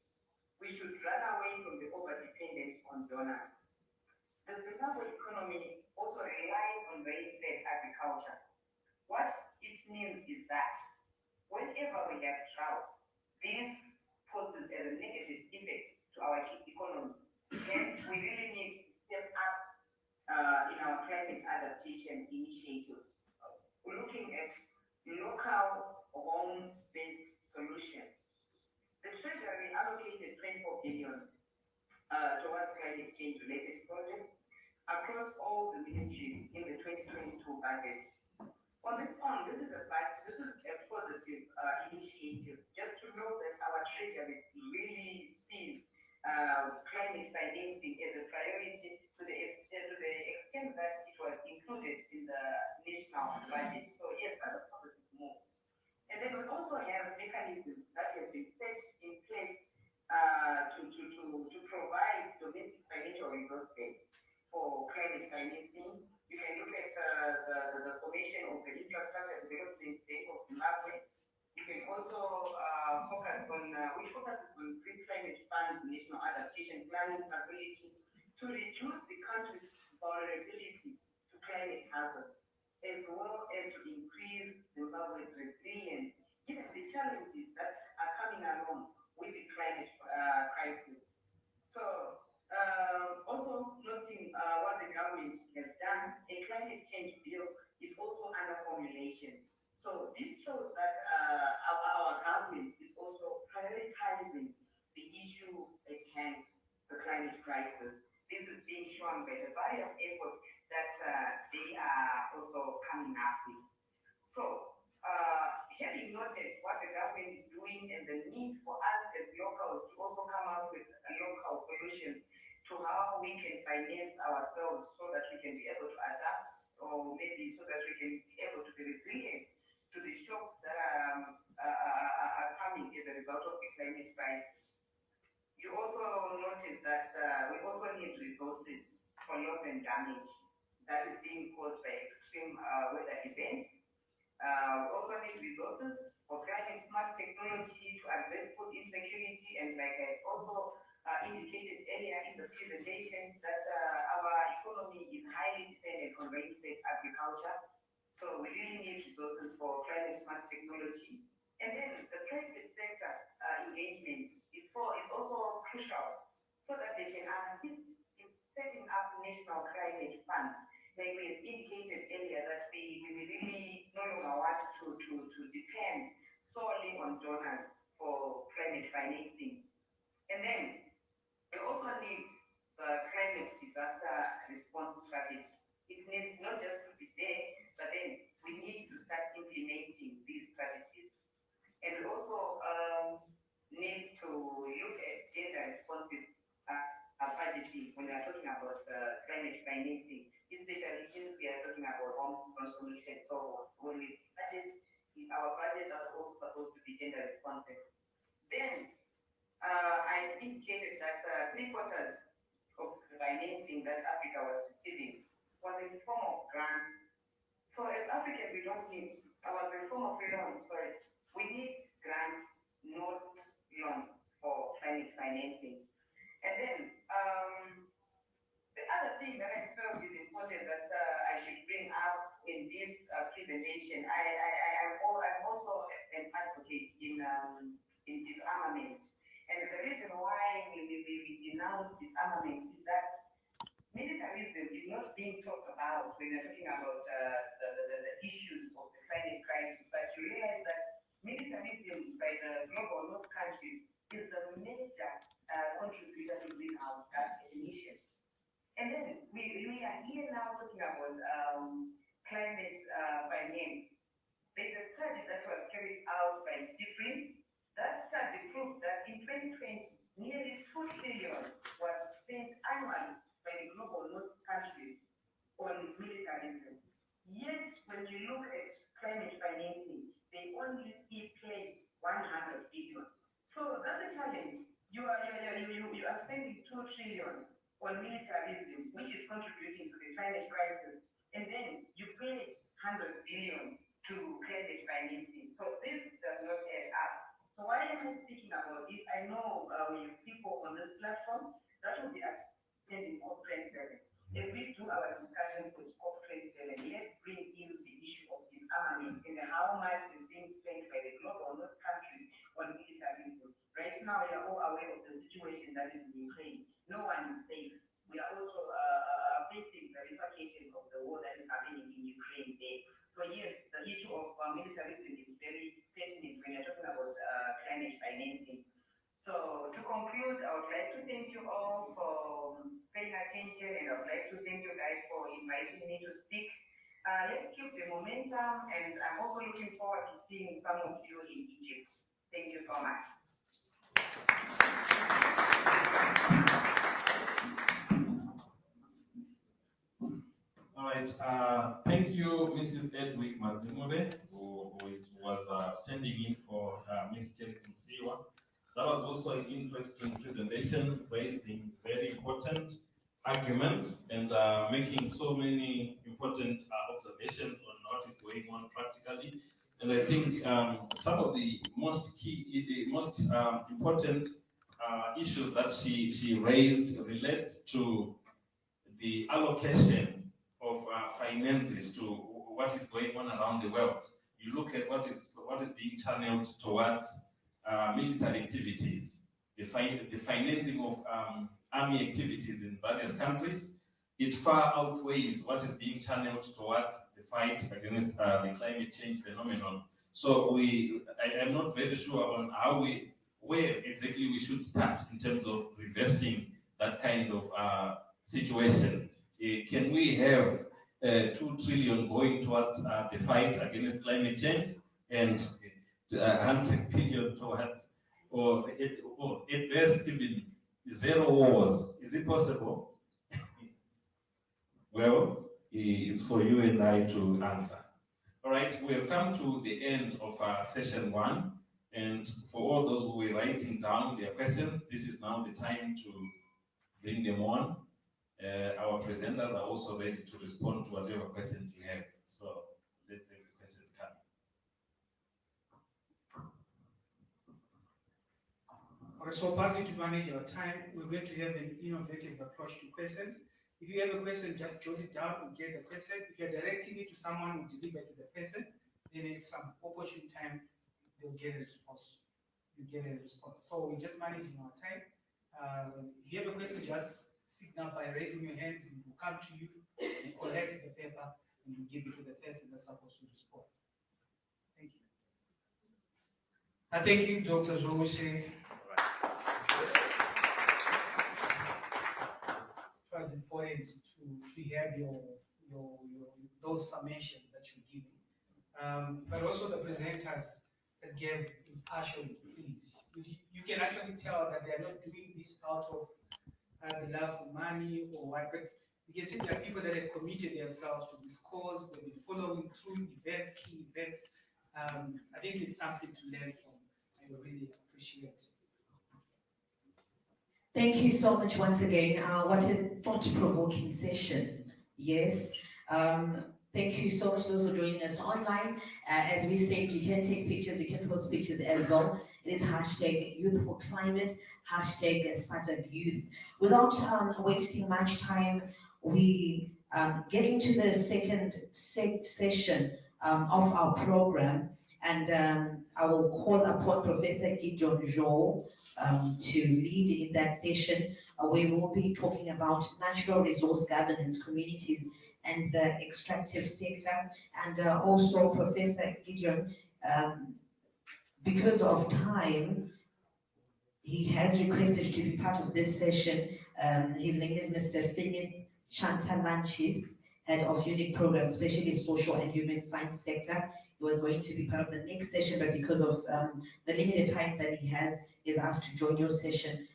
We should run away from the overdependence on donors. The Zimbabwe economy also relies on rain-fed agriculture. What it means is that whenever we have droughts, this poses as a negative effect to our economy. Hence, we really need to step up in our climate adaptation initiatives. We're looking at local home-based solutions. The Treasury allocated 24 billion towards climate change related projects across all the ministries in the 2022 budget. On its own, this is a positive initiative, just to know that our Treasury really sees climate financing as a priority to the extent that it was included in the national budget. So yes, that's a positive move. And then we also have mechanisms that have been set in place to provide domestic financial resource base focuses on green climate funds, national adaptation planning facility to reduce the country's vulnerability to climate hazards, as well as to increase Zimbabwe's resilience given the challenges that are coming along with the climate crisis. So, also noting what the government has done, a climate change bill is also under formulation. So this shows that our government is also prioritizing the issue at hand, the climate crisis. This is being shown by the various efforts that they are also coming up with. So, having noted what the government is doing and the need for us as locals to also come up with local solutions to how we can finance ourselves so that we can be able to adapt, or maybe so that we can be able to be resilient to the shocks that are coming as a result of the climate crisis. You also notice that we also need resources for loss and damage that is being caused by extreme weather events. We also need resources for climate smart technology to address food insecurity, and like I also indicated earlier in the presentation, that our economy is highly dependent on rain-fed agriculture. So we really need resources for climate smart technology. And then the private sector engagement is also crucial so that they can assist in setting up national climate funds. Like we have indicated earlier, that we really no longer want to depend solely on donors for climate financing. And then we also need the climate disaster response strategy. It needs not just to be there, but then we need to start implementing these strategies. And we also need to look at gender responsive budgeting when we are talking about climate financing, especially since we are talking about home consumption. So when we budget, our budgets are also supposed to be gender responsive. Then I indicated that 3/4 of the financing that Africa was receiving was in the form of grants. So as Africans, we don't need the form of loans, sorry. We need grants, not loans for climate financing. And then the other thing that I felt is important that I should bring up in this presentation, I'm also an advocate in disarmament. And the reason why we denounce disarmament is that militarism is not being talked about when we're talking about the issues of the climate crisis, but you realize that militarism by the global north countries is the major contributor to greenhouse gas emissions. And then we are here now talking about climate finance. There's a study that was carried out by CIPRI. That study proved that in 2020, nearly 2 trillion was spent annually by the global north countries on militarism. Yet, when you look at climate financing, they only pledged 100 billion. So that's a challenge. You are spending 2 trillion on militarism, which is contributing to the climate crisis, and then you pledge 100 billion to climate financing. So this does not add up. So why am I speaking about this? I know we have people on this platform that will be attending COP27. As we do our discussions with COP27, let's bring in the issue of disarmament and how much is being spent by the global north countries on militarism. Right now, we are all aware of the situation that is in Ukraine. No one is safe. We are also facing the repercussions of the war that is happening in Ukraine there. So yes, the issue of militarism is very pertinent when you're talking about climate financing. So to conclude, I would like to thank you all for paying attention, and I would like to thank you guys for inviting me to speak. Let's keep the momentum, and I'm also looking forward to seeing some of you in Egypt. Thank you so much. All right. Thank you, Mrs. Edwick Mazimure, who was standing in for Ms. Jackson Siwa. That was also an interesting presentation, raising very important arguments and making so many important observations on what is going on practically And I think some of the most important issues that she raised relate to the allocation of finances to what is going on around the world. You look at what is being channeled towards military activities, the financing of army activities in various countries. It far outweighs what is being channeled towards the fight against the climate change phenomenon. So I am not very sure on where exactly we should start in terms of reversing that kind of situation. Can we have 2 trillion going towards the fight against climate change and 100 billion towards, or at best even 0 wars? Is it possible? Well, it's for you and I to answer. All right, we have come to the end of session 1. And for all those who were writing down their questions, this is now the time to bring them on. Our presenters are also ready to respond to whatever questions you have. So let's have the questions come. Okay, so partly to manage our time, we're going to have an innovative approach to questions. If you have a question, just jot it down and get the question. If you're directing it to someone who deliver to the person, then at some opportune time, they'll get a response. You get a response. So we're just managing our time. If you have a question, just signal by raising your hand, and we'll come to you, and collect the paper, and we'll give it to the person that's supposed to respond. Thank you. Thank you, Dr. Zowushe. It was important to have those summations that you're giving, but also the presenters that gave impartial pleas. You can actually tell that they are not doing this out of the love for money or what, but you can see there are people that have committed themselves to this cause. They've been following through events, key events. I think it's something to learn from. I really appreciate it. Thank you so much once again. What a thought-provoking session. Yes. Thank you so much those who are joining us online. As we said, you can take pictures, you can post pictures as well. It is hashtag Youth for Climate, hashtag SAYOF Youth. Without wasting much time, we get into the second session of our program, and I will call upon Professor Gideon Jo to lead in that session. We will be talking about natural resource governance, communities, and the extractive sector. And also Professor Gideon, because of time, he has requested to be part of this session. His name is Mr. Philip Chantalanchis, Head of Unit Program, Specialist Social and Human Science Sector. He was going to be part of the next session, but because of the limited time that he has, he's asked to join your session.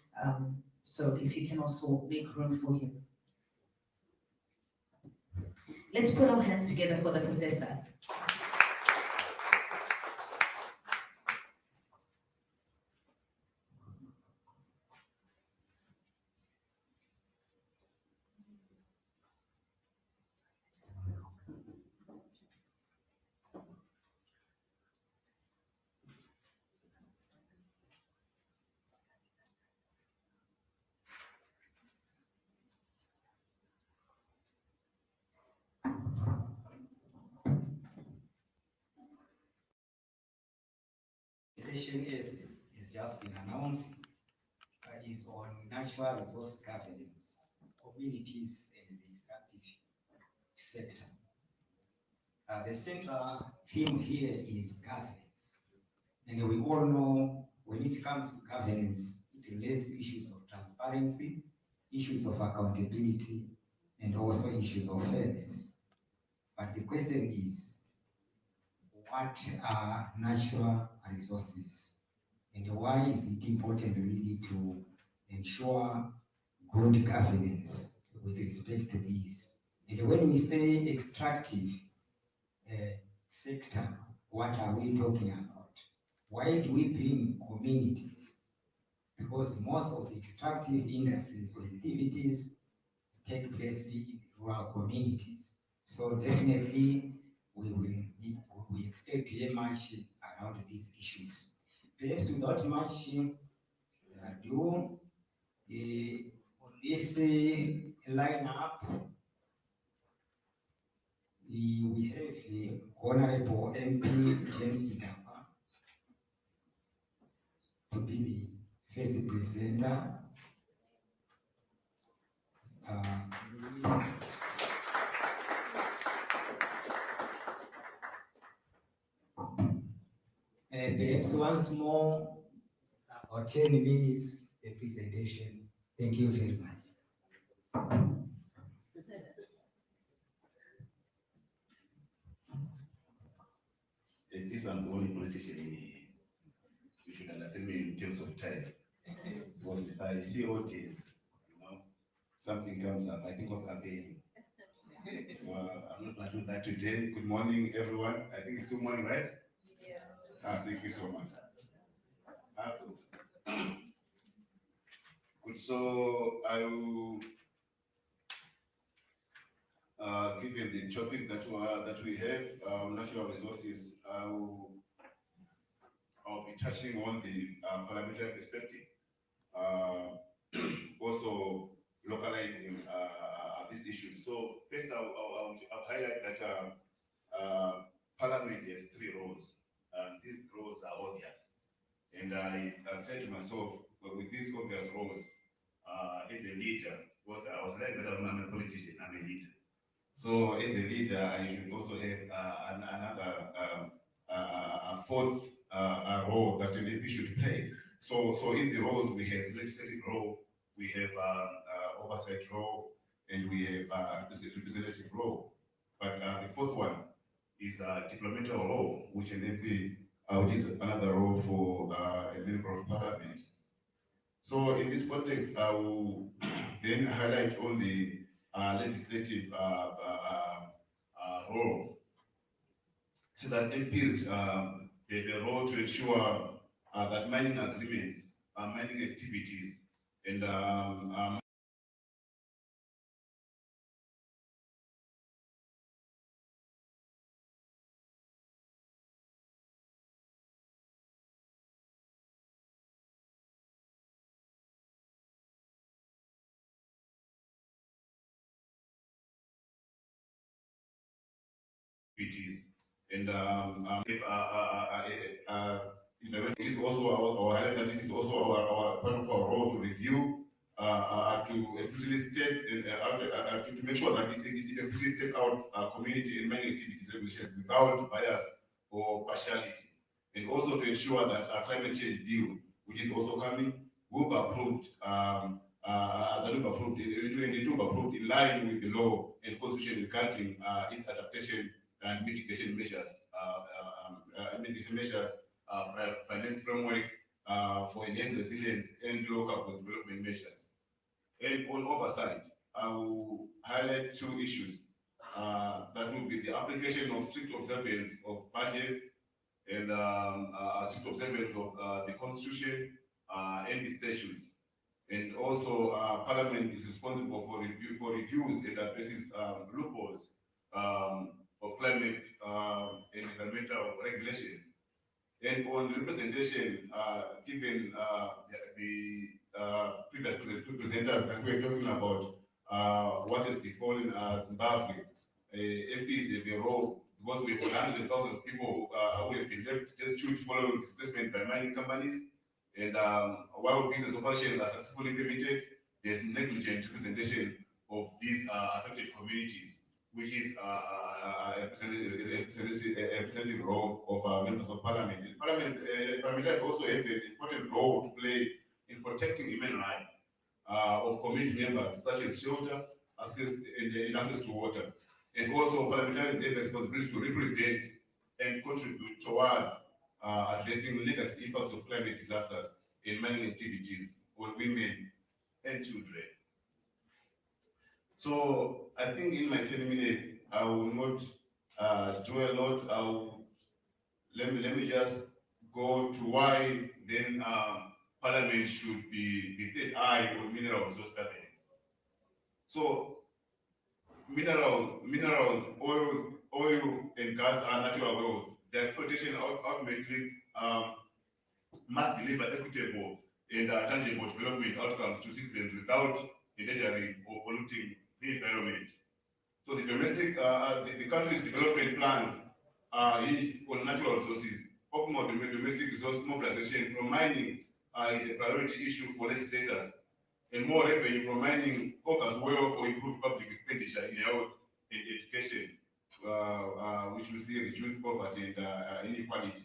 So if you can also make room for him. Let's put our hands together for the professor. Session is just been announced, is on natural resource governance, communities, and the extractive sector. The central theme here is governance, and we all know when it comes to governance, it relates to issues of transparency, issues of accountability, and also issues of fairness. But the question is, what are natural resources, and why is it important really to ensure good governance with respect to these? And when we say extractive sector, what are we talking about? Why do we bring communities? Because most of the extractive industries or activities take place in rural communities. So definitely we expect to hear much around these issues. Perhaps without much ado, on this lineup, we have Honorable MP James Zinyama to be the first presenter. Perhaps once more, about 10 minutes the presentation. Thank you very much. At least I'm the only politician in here. You should understand me in terms of time. Because if I see audience, something comes up, I think of campaigning. So I'm not going to do that today. Good morning, everyone. I think it's still morning, right? Yeah. Thank you so much. Good. So I will, given the topic that we have, natural resources, I'll be touching on the parliamentary perspective. Also localizing these issues. So first, I'll highlight that Parliament has 3 roles, and these roles are obvious. And I said to myself, well, with these obvious roles, as a leader, because I was like that I'm a politician, I'm a leader. So as a leader, I should also have another a 4th role that an MP should play. So in the roles we have legislative role, we have oversight role, and we have representative role. But the 4th one is diplomatic role, which an MP, which is another role for a member of parliament. So in this context, I will then highlight on the legislative role, so that MPs have a role to ensure that mining agreements, mining activities, and activities, and it is also it is also our part of our role to review, to explicitly state and to make sure that it explicitly states out community and mining activities regulations without bias or partiality, and also to ensure that our climate change deal, which is also coming, will be approved. That will be approved. It will be approved in line with the law and constitution regarding its adaptation and mitigation measures, finance framework for enhanced resilience and local development measures. And on oversight, I will highlight 2 issues. That will be the application of strict observance of budgets and strict observance of the constitution and the statutes. And also, Parliament is responsible for reviews and addresses loopholes of climate and environmental regulations. And on representation, given the previous presenters that we were talking about what has befallen Zimbabwe, MPs have a role, because we have hundreds and thousands of people who have been left destitute following displacement by mining companies. And while business operations are successfully permitted, there's negligent representation of these affected communities, which is a representative role of members of parliament. And parliament also have an important role to play in protecting human rights of community members, such as shelter, access, and access to water. And also, parliamentarians have the responsibility to represent and contribute towards addressing negative impacts of climate disasters and mining activities on women and children. So I think in my 10 minutes, I will not do a lot. Let me just go to why then Parliament should be the third eye on mineral resource governance. So minerals, oil and gas are natural wealth. Their exploitation ultimately must deliver equitable and tangible development outcomes to citizens without endangering or polluting the environment. So the domestic, the country's development plans are hinged on natural resources. Optimal domestic resource mobilization from mining is a priority issue for legislators, and more revenue from mining augurs well for improved public expenditure in health and education, which will see reduced poverty and inequality.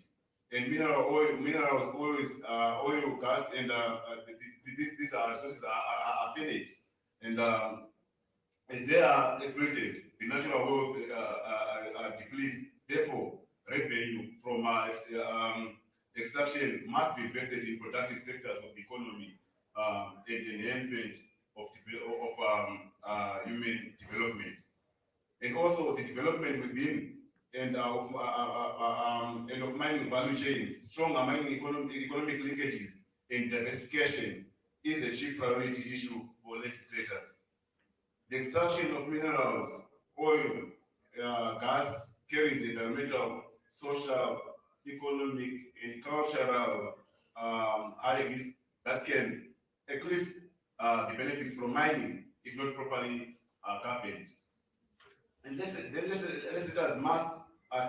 And minerals, oil, gas, and these are resources are finite, and as they are exploited, the natural wealth depletes. Therefore, revenue from extraction must be invested in productive sectors of the economy and enhancement of human development, and also the development within and of mining value chains. Stronger mining economic linkages and diversification is a chief priority issue for legislators. The extraction of minerals, oil, gas carries environmental, social, economic, and cultural high risk that can eclipse the benefits from mining if not properly governed. And legislators must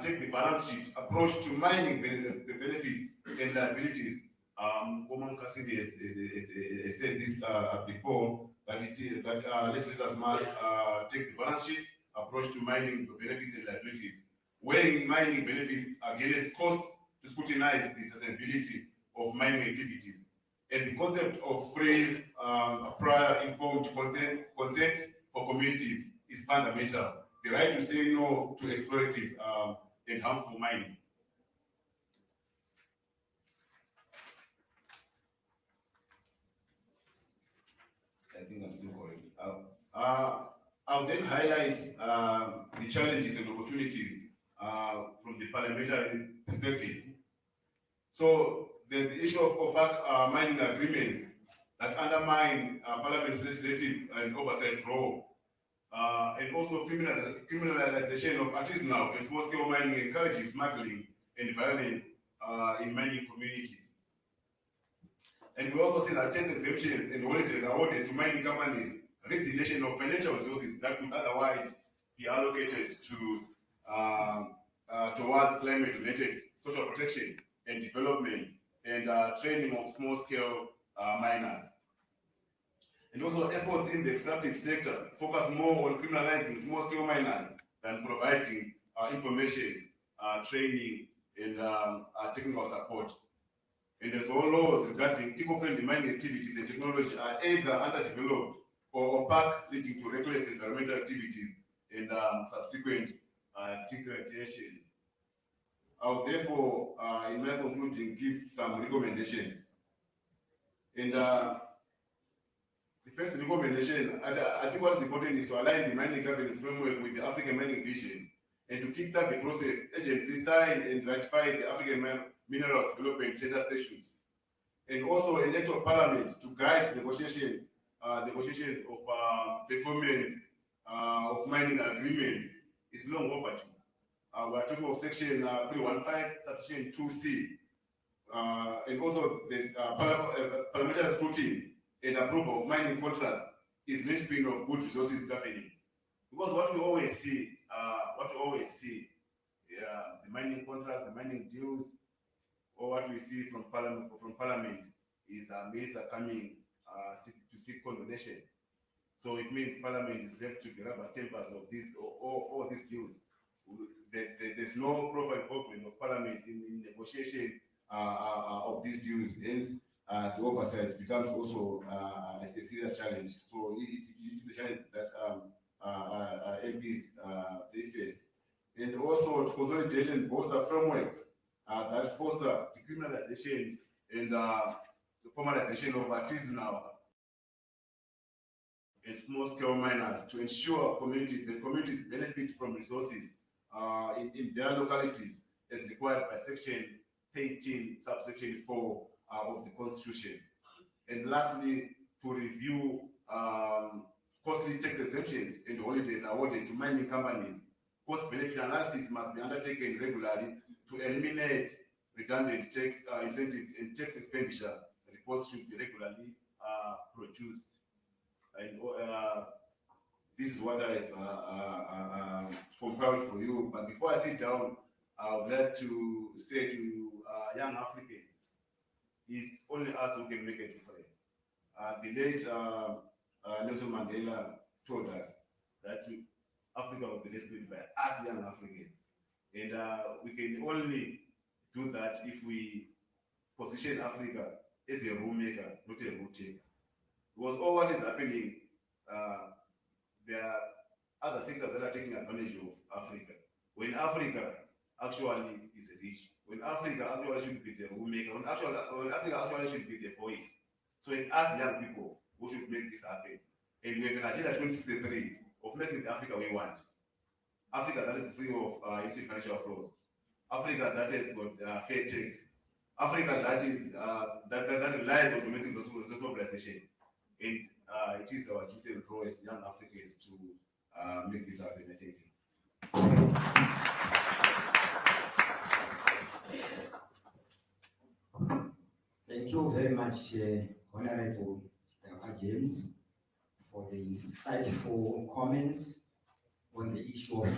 take the balance sheet approach to mining the benefits and liabilities. Mukasiri has said this before, that legislators must take the balance sheet approach to mining benefits and liabilities, weighing mining benefits against costs to scrutinize the sustainability of mining activities. And the concept of free, prior informed consent for communities is fundamental. The right to say no to exploitative and harmful mining. I think I'm still correct. I'll then highlight the challenges and opportunities from the parliamentary perspective. So there's the issue of opaque mining agreements that undermine Parliament's legislative and oversight role. And also criminalization of artisanal and small-scale mining encourages smuggling and violence in mining communities. And we also see that tax exemptions and holidays are awarded to mining companies rid the nation of financial resources that would otherwise be allocated to towards climate-related social protection and development and training of small-scale miners. And also efforts in the extractive sector focus more on criminalizing small-scale miners than providing information, training, and technical support. And as all laws regarding eco-friendly mining activities and technology are either underdeveloped or opaque, leading to reckless environmental activities and subsequent degradation. I'll therefore, in my concluding, give some recommendations. And the first recommendation, I think what's important is to align the mining governance framework with the African mining vision and to kickstart the process, urgently sign and ratify the African Minerals Development Center statutes. And also an act of parliament to guide negotiations of performance of mining agreements is long overdue. We are talking of section 315, subsection 2C. And also there's parliamentary scrutiny and approval of mining contracts is linchpin of good resources governance. Because what we always see, the mining contracts, the mining deals, or what we see from parliament is a minister coming to seek condonation. So it means parliament is left to the rubber stampers of this all these deals. There's no proper involvement of parliament in negotiation of these deals. Hence, the oversight becomes also a serious challenge. So it is a challenge that MPs they face. And also to consolidate and bolster frameworks that foster decriminalization and the formalization of artisanal and small-scale miners to ensure the communities benefit from resources in their localities as required by Section 13, subsection 4 of the Constitution. And lastly, to review costly tax exemptions and holidays awarded to mining companies cost-benefit analysis must be undertaken regularly to eliminate redundant tax incentives and tax expenditure. Reports should be regularly produced. And this is what I've compiled for you. But before I sit down, I would like to say to you, young Africans, it's only us who can make a difference. The late Nelson Mandela told us that Africa will be rescued by us young Africans. And we can only do that if we position Africa as a rule maker, not a rule taker. Because all what is happening, there are other sectors that are taking advantage of Africa. When Africa actually is rich, when Africa actually should be the rule maker, when Africa actually should be the voice. So it's us young people who should make this happen. And we have an agenda 2063 of making the Africa we want. Africa that is free of illicit financial flows. Africa that has got fair tax. Africa that is that relies on domestic resource mobilization. And it is our duty and role as young Africans to make this happen. I thank you. Thank you very much, Honorable James, for the insightful comments on the issue of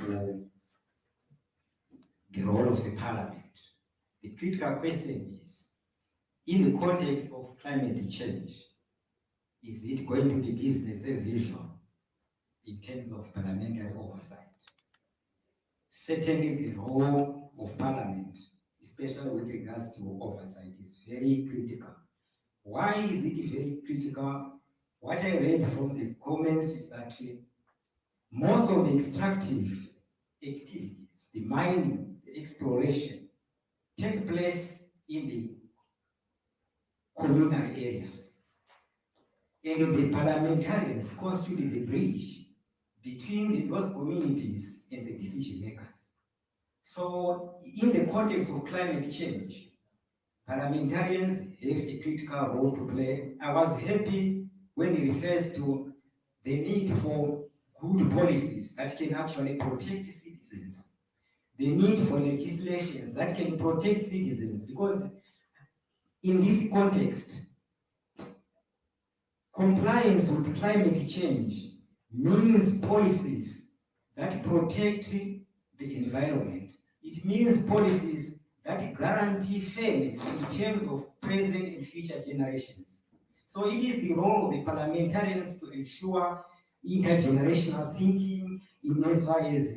the role of the Parliament. The critical question is, in the context of climate change, is it going to be business as usual in terms of parliamentary oversight? Certainly the role of Parliament, especially with regards to oversight, is very critical. Why is it very critical? What I read from the comments is that most of the extractive activities, the mining, the exploration, take place in the communal areas. And the parliamentarians constitute the bridge between those communities and the decision makers. So, in the context of climate change, parliamentarians have a critical role to play. I was happy when he refers to the need for good policies that can actually protect citizens, the need for legislations that can protect citizens, because in this context, compliance with climate change means policies that protect the environment. It means policies that guarantee fairness in terms of present and future generations. So it is the role of the parliamentarians to ensure intergenerational thinking in as far as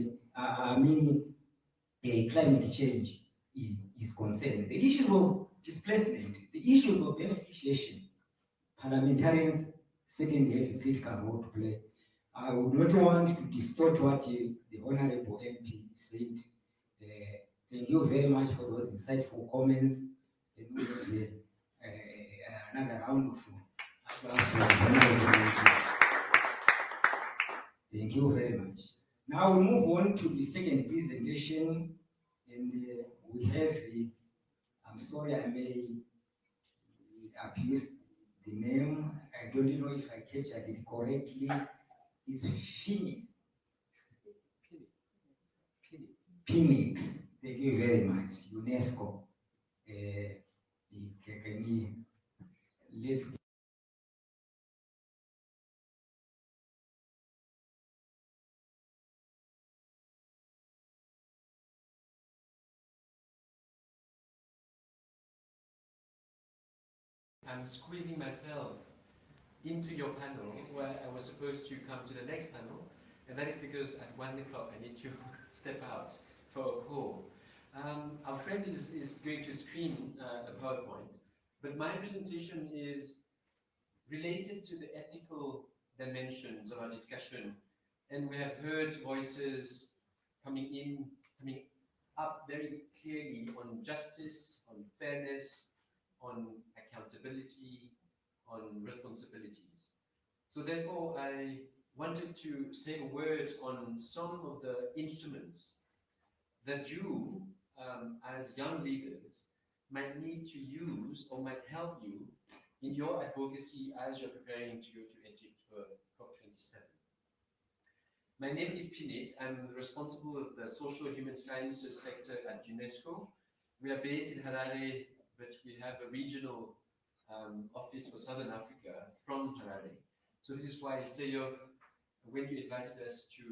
climate change is concerned. The issues of displacement, the issues of beneficiation, parliamentarians certainly have a critical role to play. I would not want to distort what the Honorable MP said. Thank you very much for those insightful comments. And we have another round of applause. Thank you very much. Now we move on to the second presentation, and we have I'm sorry I may abuse the name. I don't know if I captured it correctly. It's Phoenix. Thank you very much. UNESCO. Let's I'm squeezing myself into your panel where I was supposed to come to the next panel, and that is because at 1 o'clock I need to step out for a call. Our friend is going to stream a PowerPoint, but my presentation is related to the ethical dimensions of our discussion, and we have heard voices coming up very clearly on justice, on fairness, on accountability, on responsibilities. So therefore, I wanted to say a word on some of the instruments that you, as young leaders, might need to use or might help you in your advocacy as you're preparing to go to Egypt for COP27. My name is Pinit. I'm responsible of the social human sciences sector at UNESCO. We are based in Harare, but we have a regional office for Southern Africa from Harare. So this is why SAYOF, when you invited us to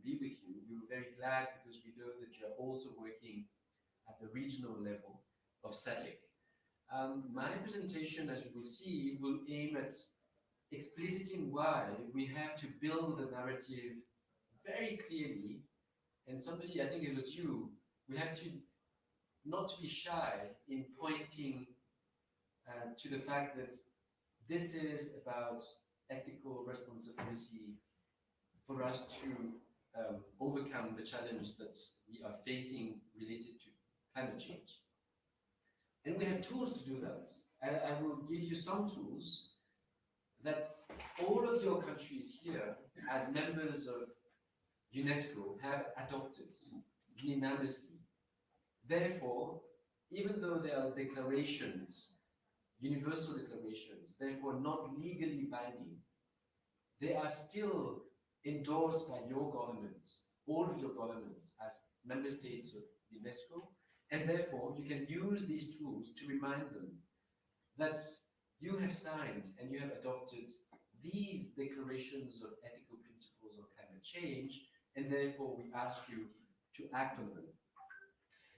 be with you, we were very glad because we know that you are also working at the regional level of SADC. My presentation, as you will see, will aim at explicitly why we have to build the narrative very clearly, and somebody, I think it was you, we have to not to be shy in pointing to the fact that this is about ethical responsibility for us to overcome the challenge that we are facing related to climate change. And we have tools to do that. I will give you some tools that all of your countries here, as members of UNESCO, have adopted unanimously. Therefore, even though they are declarations, universal declarations, therefore not legally binding, they are still endorsed by your governments, all of your governments, as member states of UNESCO, and therefore you can use these tools to remind them that you have signed and you have adopted these declarations of ethical principles on climate change, and therefore we ask you to act on them.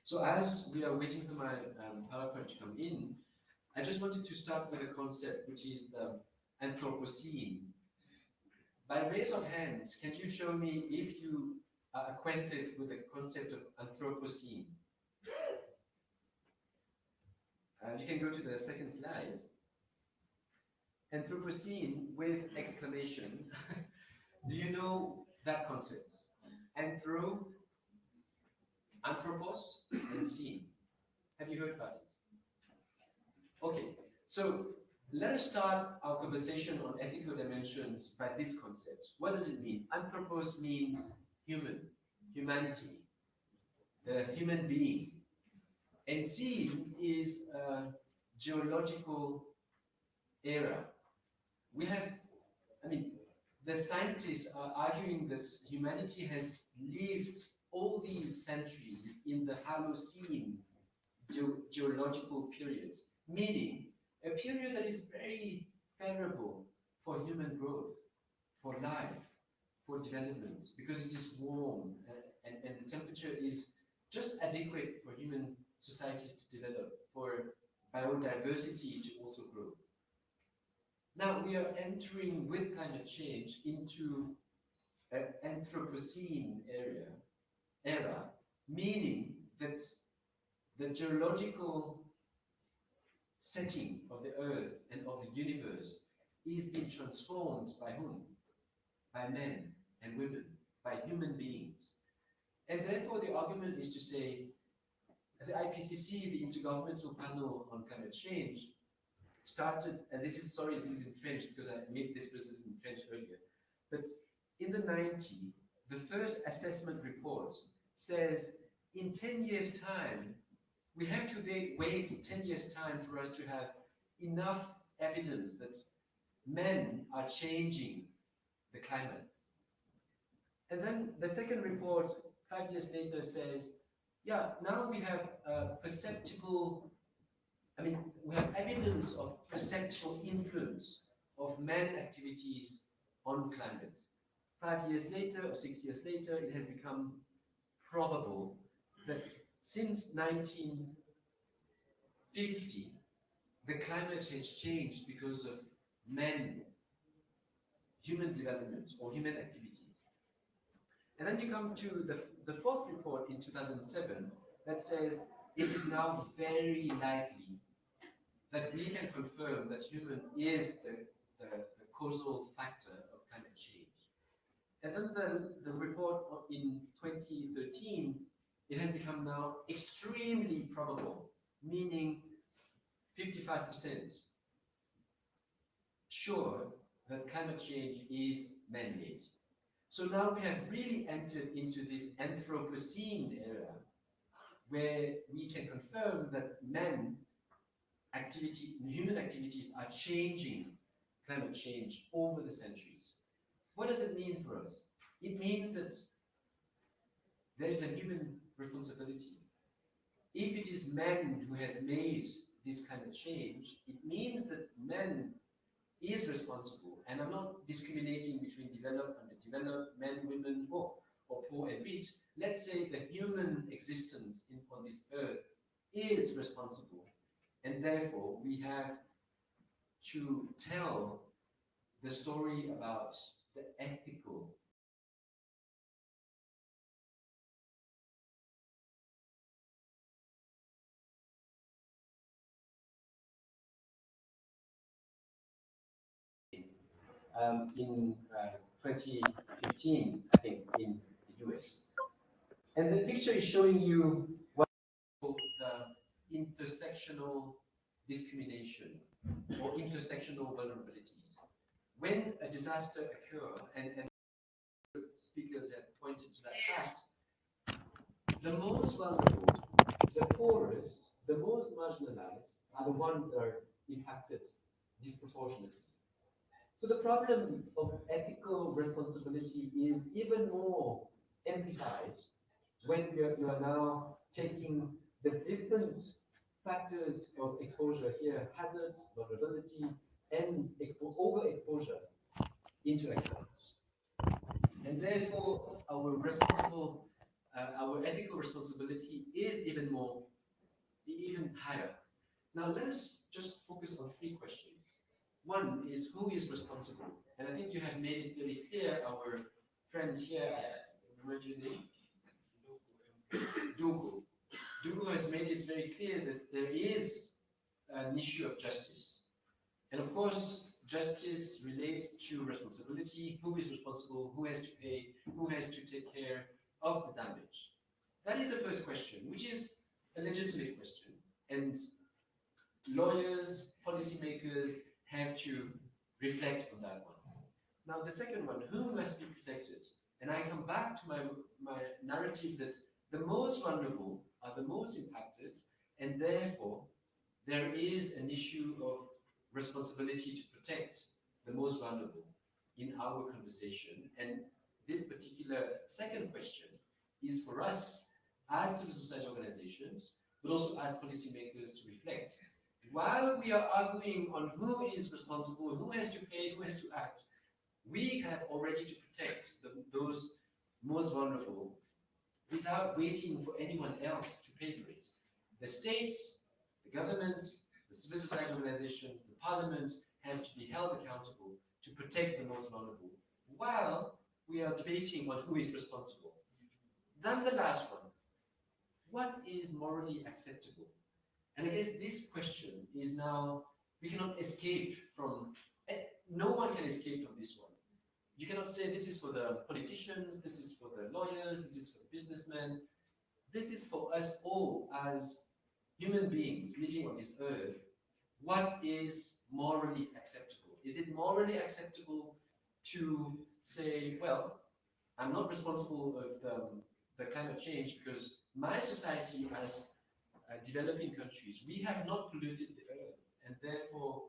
So as we are waiting for my PowerPoint to come in, I just wanted to start with a concept which is the Anthropocene. By raise of hands, can you show me if you are acquainted with the concept of Anthropocene? You can go to the second slide. Anthropocene with exclamation. Do you know that concept? Anthropos, and scene. Have you heard about it? Okay, so let us start our conversation on ethical dimensions by this concept. What does it mean? Anthropos means human, humanity, the human being. And scene is a geological era. We have, the scientists are arguing that humanity has lived all these centuries in the Holocene geological period, meaning a period that is very favorable for human growth, for life, for development, because it is warm and the temperature is just adequate for human societies to develop, for biodiversity to also grow. Now we are entering with climate change into an Anthropocene era, meaning that the geological setting of the Earth and of the universe is being transformed by whom? By men and women, by human beings. And therefore the argument is to say, the IPCC, the Intergovernmental Panel on Climate Change, started, and this is in French because I made this presentation in French earlier, but in the 90s, the first assessment report says in 10 years' time, we have to wait 10 years' time for us to have enough evidence that men are changing the climate. And then the second report, 5 years later, says, yeah, now we have perceptible, we have evidence of perceptible influence of man activities on climate. 5 years later or 6 years later, it has become probable that since 1950, the climate has changed because of human development or human activities. And then you come to the fourth report in 2007 that says it is now very likely that we can confirm that human is the causal factor of climate change. And then the report in 2013, it has become now extremely probable, meaning 55% sure that climate change is man-made. So now we have really entered into this Anthropocene era, where we can confirm that human activities are changing climate change over the centuries. What does it mean for us? It means that there is a human responsibility. If it is man who has made this kind of change, it means that man is responsible. And I'm not discriminating between developed and underdeveloped, men, women, or poor and rich. Let's say the human existence on this earth is responsible. And therefore, we have to tell the story about the ethical in 2015, I think, in the US. And the picture is showing you what the intersectional discrimination or intersectional vulnerabilities. When a disaster occurs, and speakers have pointed to that fact, the most vulnerable, the poorest, the most marginalized are the ones that are impacted disproportionately. So the problem of ethical responsibility is even more amplified when you are now taking the different factors of exposure here, hazards, vulnerability, and overexposure into account. And therefore, our ethical responsibility is even higher. Now let us just focus on three questions. One is, who is responsible? And I think you have made it very clear, our friend here, remember your name? Dugu. Dugu has made it very clear that there is an issue of justice. And of course, justice relates to responsibility, who is responsible, who has to pay, who has to take care of the damage. That is the first question, which is a legitimate question. And lawyers, policymakers have to reflect on that one. Now, the second one, who must be protected? And I come back to my narrative that the most vulnerable are the most impacted, and therefore there is an issue of responsibility to protect the most vulnerable in our conversation. And this particular second question is for us as civil society organizations, but also as policymakers to reflect. While we are arguing on who is responsible, who has to pay, who has to act, we have already to protect those most vulnerable without waiting for anyone else to pay for it. The states, the governments, the civil society organizations, the parliament have to be held accountable to protect the most vulnerable while we are debating on who is responsible. Then the last one, what is morally acceptable? And I guess this question is now, we cannot escape from, no one can escape from this one. You cannot say this is for the politicians, this is for the lawyers, this is for the businessmen. This is for us all as human beings living on this earth. What is morally acceptable? Is it morally acceptable to say, well, I'm not responsible of the climate change because my society as developing countries, we have not polluted the earth, and therefore,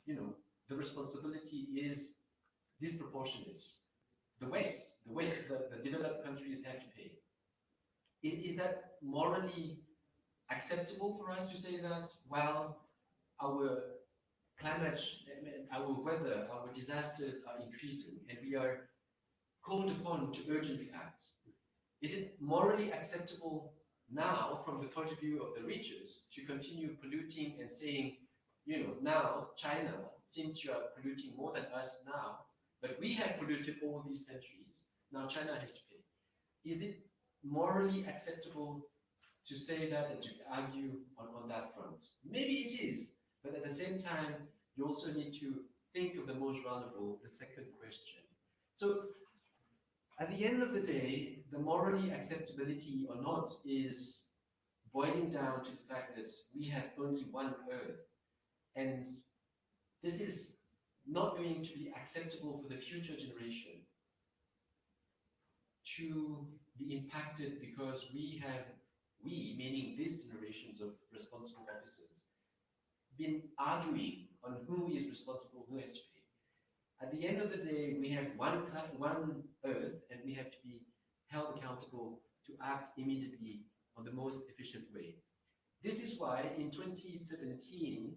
the responsibility is disproportionate. The developed countries have to pay. Is that morally acceptable for us to say that, while our climate, our weather, our disasters are increasing, and we are called upon to urgently act? Is it morally acceptable now, from the point of view of the richest, to continue polluting and saying, now China, since you are polluting more than us now, but we have polluted all these centuries, now China has to pay? Is it morally acceptable to say that and to argue on that front? Maybe it is, but at the same time, you also need to think of the most vulnerable, the second question. So at the end of the day, the morally acceptability or not is boiling down to the fact that we have only one Earth. And this is not going to be acceptable for the future generation to be impacted because we, meaning these generations of responsible officers, been arguing on who is responsible, who has to pay. At the end of the day, we have one Earth, and we have to be held accountable to act immediately on the most efficient way. This is why in 2017,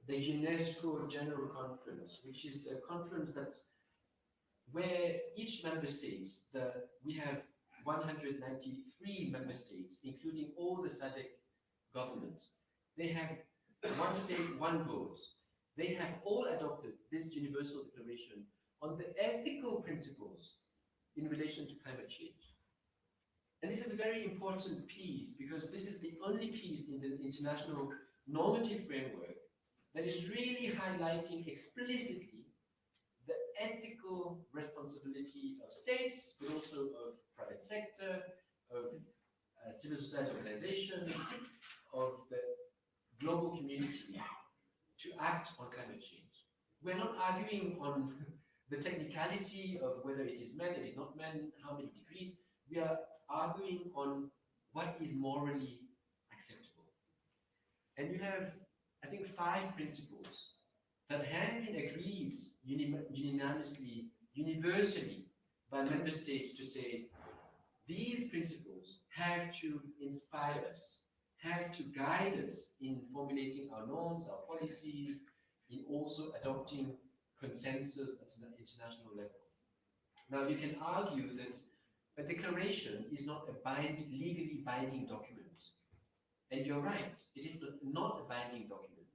the UNESCO General Conference, which is the conference that's where each member states, we have 193 member states, including all the SADC governments. They have one state, one vote. They have all adopted this Universal Declaration on the ethical principles in relation to climate change. And this is a very important piece because this is the only piece in the international normative framework that is really highlighting explicitly the ethical responsibility of states, but also of private sector, of civil society organizations, of the global community to act on climate change. We're not arguing on the technicality of whether it is man, it is not man, how many degrees. We are arguing on what is morally acceptable. And you have, I think, 5 principles that have been agreed unanimously, universally by member states to say these principles have to inspire us, have to guide us in formulating our norms, our policies, in also adopting consensus at the international level. Now, you can argue that a declaration is not a legally binding document. And you're right, it is not a binding document.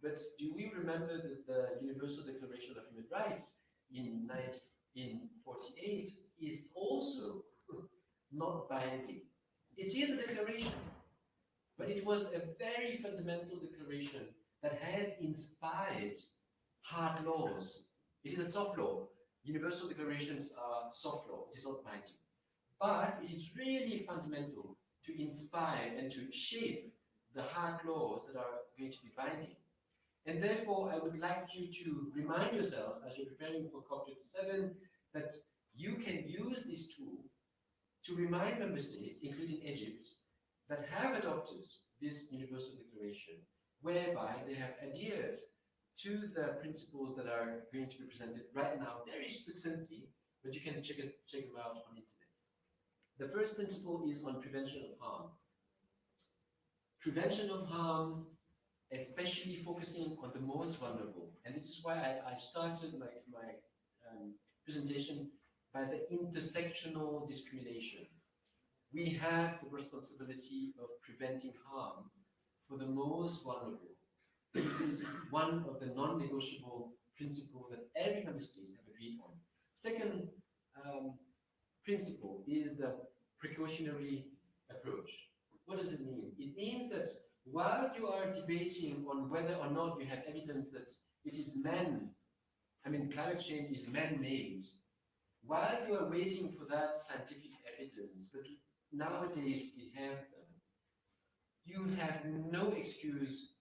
But do we remember that the Universal Declaration of Human Rights in 1948 is also not binding? It is a declaration, but it was a very fundamental declaration that has inspired hard laws. It is a soft law. Universal declarations are soft law, it is not binding. But it is really fundamental to inspire and to shape the hard laws that are going to be binding. And therefore, I would like you to remind yourselves, as you're preparing for COP27, that you can use this tool to remind member states, including Egypt, that have adopted this Universal Declaration, whereby they have adhered to the principles that are going to be presented right now very succinctly, but you can check them out on the internet. The first principle is on prevention of harm. Prevention of harm, especially focusing on the most vulnerable. And this is why I started my presentation by the intersectional discrimination. We have the responsibility of preventing harm for the most vulnerable. This is one of the non-negotiable principles that every member state have agreed on. Second principle is the precautionary approach. What does it mean? It means that while you are debating on whether or not you have evidence that it is climate change is man-made, while you are waiting for that scientific evidence, but nowadays we have them, you have no excuse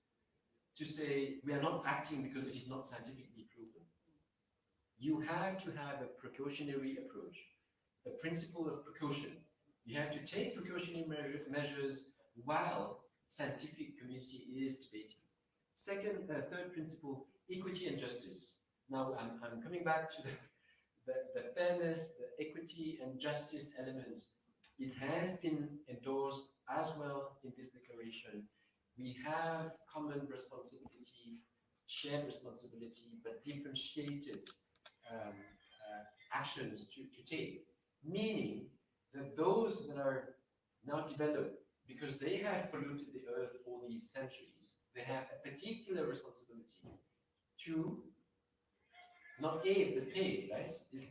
to say we are not acting because it is not scientifically proven. You have to have a precautionary approach, a principle of precaution. You have to take precautionary measures while scientific community is debating. Third principle, equity and justice. Now I'm coming back to the fairness, the equity and justice elements. It has been endorsed as well in this declaration. We have common responsibility, shared responsibility, but differentiated actions to take. Meaning that those that are now developed, because they have polluted the earth all these centuries, they have a particular responsibility to not aid but pay, right? Is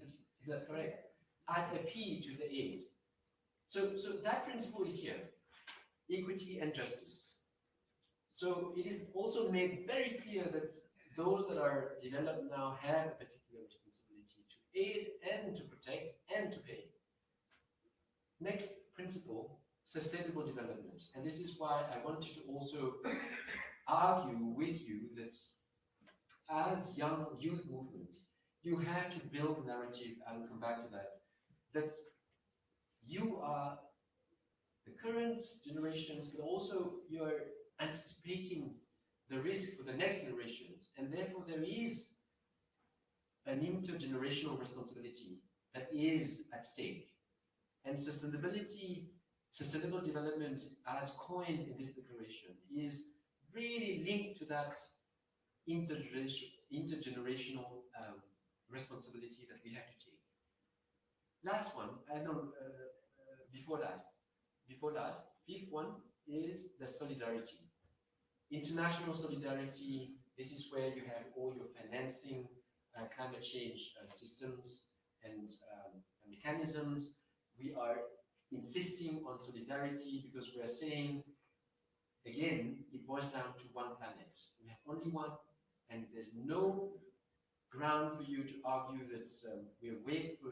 that correct? Add a P to the aid. So that principle is here, equity and justice. So it is also made very clear that those that are developed now have a particular responsibility to aid and to protect and to pay. Next principle, sustainable development. And this is why I wanted to also argue with you that as young youth movement, you have to build narrative, I will come back to that, that you are the current generations, but also you're anticipating the risk for the next generations. And therefore there is an intergenerational responsibility that is at stake. And sustainable development, as coined in this declaration, is really linked to that intergenerational responsibility that we have to take. Last one, before last, fifth one is the solidarity. International solidarity, this is where you have all your financing, climate change systems and mechanisms. We are insisting on solidarity because we are saying, again, it boils down to one planet. We have only one, and there's no ground for you to argue that we'll wait for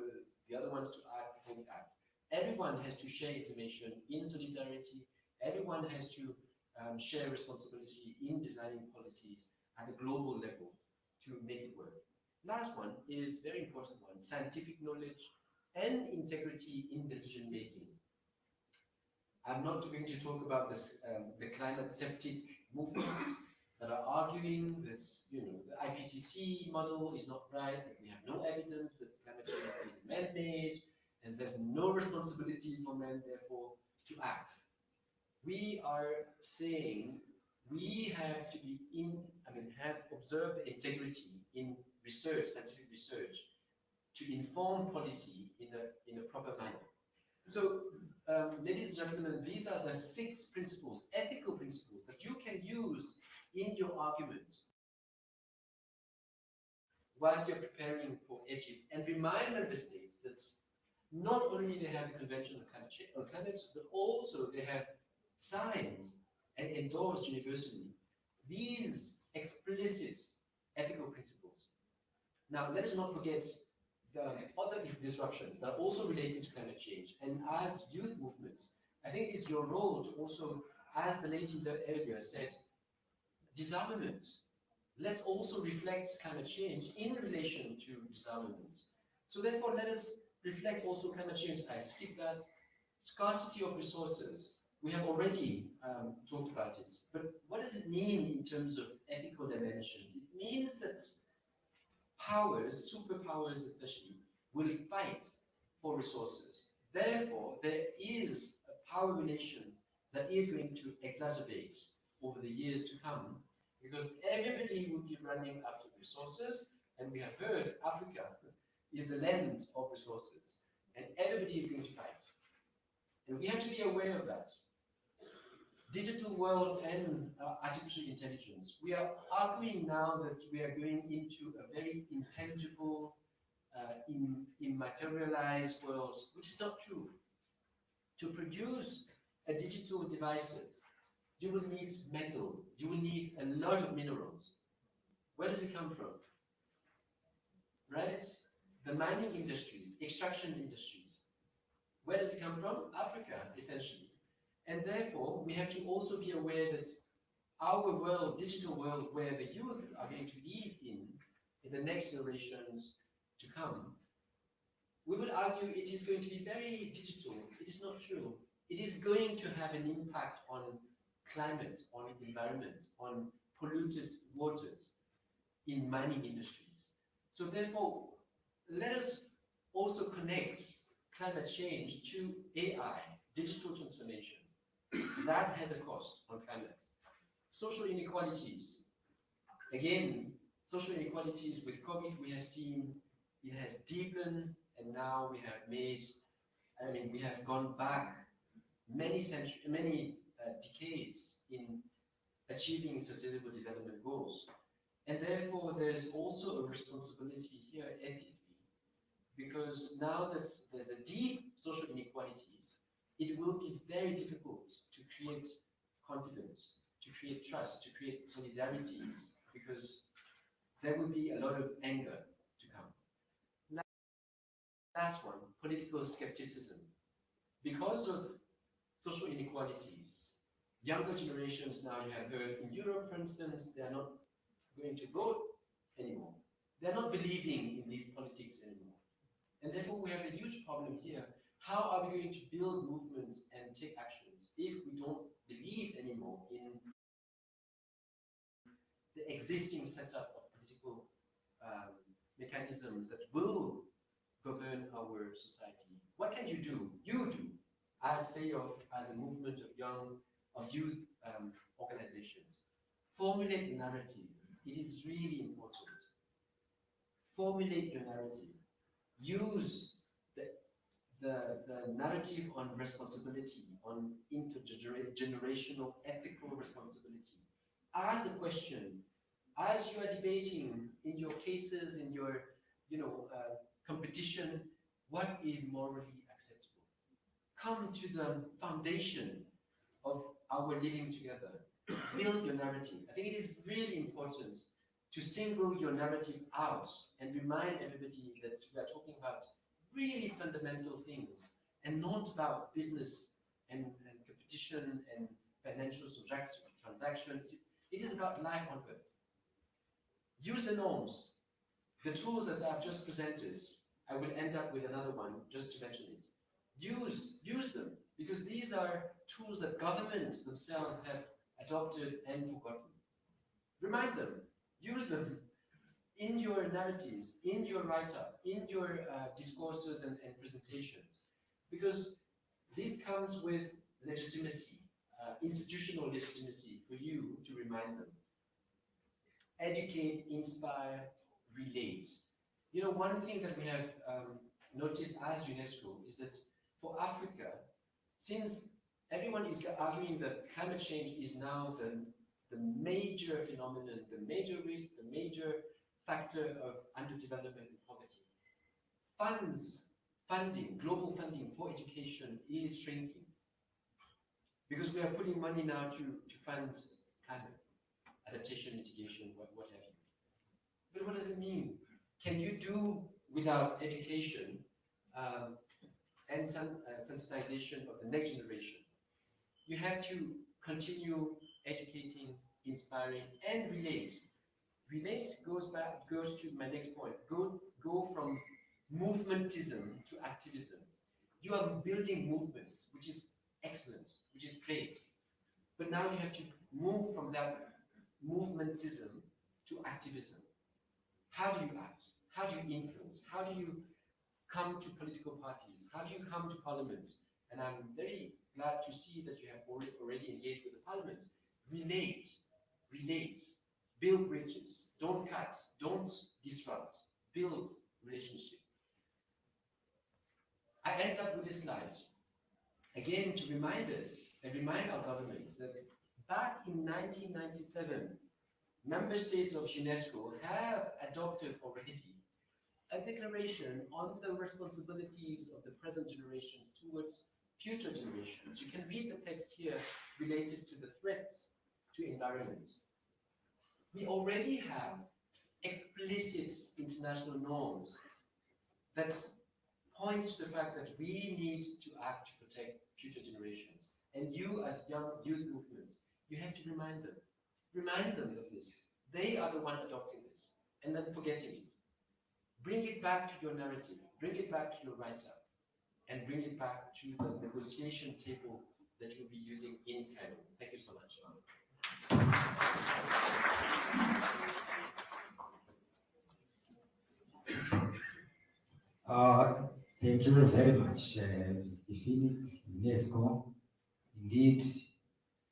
the other ones to act before we act. Everyone has to share information in solidarity. Everyone has to share responsibility in designing policies at a global level to make it work. Last one is very important one, scientific knowledge and integrity in decision making. I'm not going to talk about this, the climate septic movements that are arguing that the IPCC model is not right, that we have no evidence that climate change is man-made, and there's no responsibility for men, therefore, to act. We are saying we have to be have observed integrity in research, scientific research, to inform policy in a proper manner. So, ladies and gentlemen, these are the 6 principles, ethical principles, that you can use in your argument while you're preparing for Egypt, and remind member states that not only they have the Convention on Climate, but also they have signed and endorsed universally these explicit ethical principles. Now, let us not forget the other disruptions that are also related to climate change. And as youth movement, I think it is your role to also, as the lady earlier said, disarmament. Let's also reflect climate change in relation to disarmament. So therefore, let us reflect also climate change. I skip that. Scarcity of resources. We have already talked about it. But what does it mean in terms of ethical dimensions? It means that powers, superpowers especially, will fight for resources. Therefore, there is a power relation that is going to exacerbate over the years to come, because everybody will be running after resources, and we have heard Africa is the land of resources, and everybody is going to fight. And we have to be aware of that. Digital world and artificial intelligence. We are arguing now that we are going into a very intangible, immaterialized world, which is not true. To produce a digital devices, you will need metal, you will need a lot of minerals. Where does it come from? Right? The mining industries, extraction industries. Where does it come from? Africa, essentially. And therefore, we have to also be aware that our world, digital world, where the youth are going to live in the next generations to come, we would argue it is going to be very digital. It is not true. It is going to have an impact on climate, on environment, on polluted waters in mining industries. So therefore, let us also connect climate change to AI, digital transformation. That has a cost on climate. Social inequalities. Again, social inequalities with COVID, we have seen it has deepened, and now we have we have gone back many decades in achieving sustainable development goals. And therefore, there's also a responsibility here ethically, because now that there's a deep social inequalities, it will be very difficult to create confidence, to create trust, to create solidarities, because there will be a lot of anger to come. Last one, political skepticism. Because of social inequalities, younger generations now, you have heard in Europe, for instance, they are not going to vote anymore. They're not believing in these politics anymore. And therefore, we have a huge problem here. How are we going to build movements and take actions if we don't believe anymore in the existing setup of political mechanisms? mechanisms that will govern our society. What can you do? You do, as SAYOF, as a movement of youth organizations. Formulate narrative. It is really important. Formulate your narrative. Use the narrative on responsibility, on intergenerational ethical responsibility. Ask the question, as you are debating in your cases, in your competition, what is morally acceptable? Come to the foundation of our living together. Build your narrative. I think it is really important to single your narrative out and remind everybody that we are talking about really fundamental things and not about business and competition and financial transaction. It is about life on earth. Use the norms, the tools that I've just presented. I will end up with another one just to mention it. Use them, because these are tools that governments themselves have adopted and forgotten. Remind them, use them in your narratives, in your write-up, in your discourses and presentations, because this comes with legitimacy, institutional legitimacy for you to remind them. Educate, inspire, relate. You know, one thing that we have noticed as UNESCO is that for Africa, since everyone is arguing that climate change is now the major phenomenon, the major risk, the major factor of underdevelopment and poverty, funding, global funding for education is shrinking, because we are putting money now to fund climate adaptation, mitigation, what have you. But what does it mean? Can you do without education and sensitization of the next generation? You have to continue educating, inspiring, and relate. Relate goes to my next point. Go from movementism to activism. You are building movements, which is excellent, which is great. But now you have to move from that movementism to activism. How do you act? How do you influence? How do you come to political parties? How do you come to parliament? And I'm very glad to see that you have already engaged with the parliament. Relate, build bridges, don't cut, don't disrupt, build relationship. I end up with this slide, again, to remind us and remind our governments that back in 1997, member states of UNESCO have adopted already a declaration on the responsibilities of the present generations towards future generations. You can read the text here related to the threats to environment. We already have explicit international norms that point to the fact that we need to act to protect future generations. And you, as young youth movements, you have to remind them of this. They are the one adopting this and then forgetting it. Bring it back to your narrative, bring it back to your write-up, and bring it back to the negotiation table that you'll be using in Cairo. Thank you so much. Thank you very much, Mr. Philip, UNESCO. Indeed,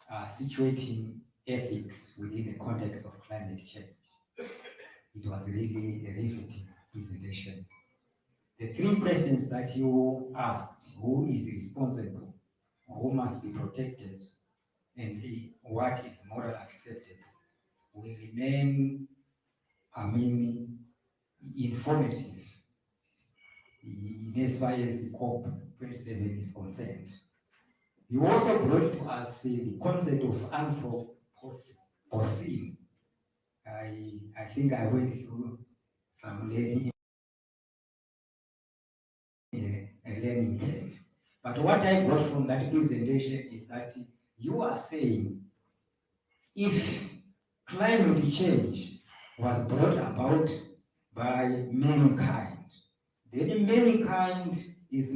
situating ethics within the context of climate change. It was really a riveting presentation. The three questions that you asked, who is responsible, who must be protected, and what is moral acceptable, will remain, informative in as far as the COP27 is concerned. You also brought to us the concept of Anthropocene. I think I went through some learning, a learning curve. But what I got from that presentation is that you are saying if climate change was brought about by mankind, then mankind is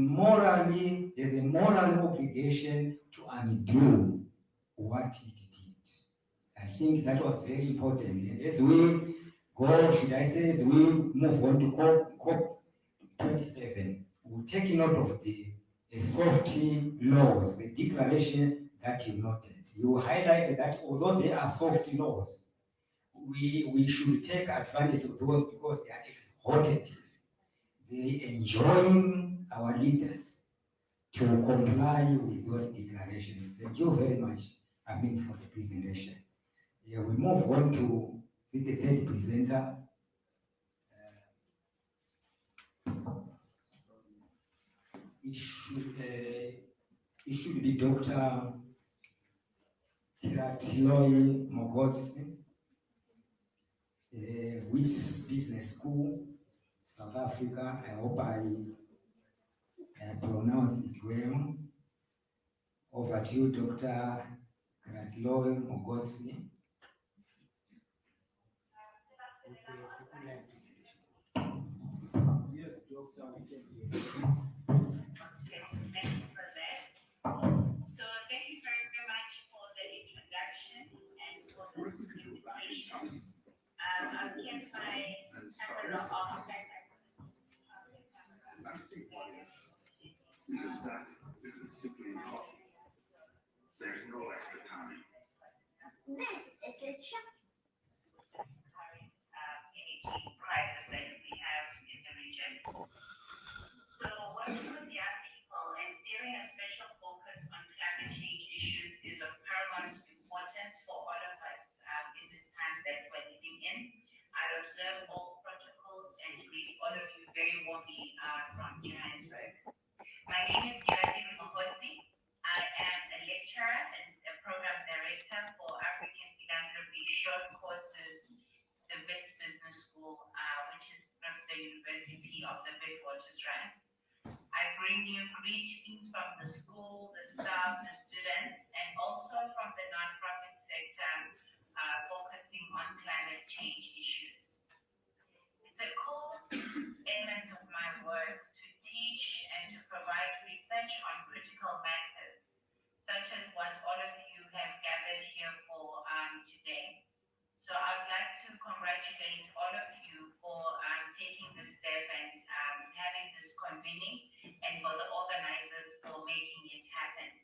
there's a moral obligation to undo what it did. I think that was very important. And as we go, should I say, as we move on to COP27, we'll take note of the soft laws, the declaration that you noted. You highlighted that although there are soft laws, we should take advantage of those because they are exploitative. They enjoin our leaders to comply with those declarations. Thank you very much, for the presentation. Yeah, we move on to the third presenter. It should be Dr. Kiratloy Mogotsi, with Business School, South Africa. I hope I pronounced it well. Over to you, Dr. Kiratloy Mogotsi. Yes, Doctor, we can hear you. Okay, thank you for that. So thank you very, very much for the introduction and for the invitation. I'll get my camera off. Because that is simply impossible. There's no extra time. This is your check. Current energy crisis that we have in the region. So working with young people and steering a special focus on climate change issues is of paramount importance for all of us in the times that we're living in. I observe all protocols and greet all of you very warmly from Johannesburg. My name is Kiratloy Mogotsi. I am a lecturer and a program director for African Philanthropy short courses, the Wits Business School, which is from the University of the Witwatersrand. I bring you greetings from the school, the staff, the students, and also from the nonprofit sector focusing on climate change issues. It's a core element of my work to teach and to provide research on critical matters, such as what all of you have gathered here for today. So I'd like to congratulate all of you for taking this step and having this convening, and for the organizers for making it happen.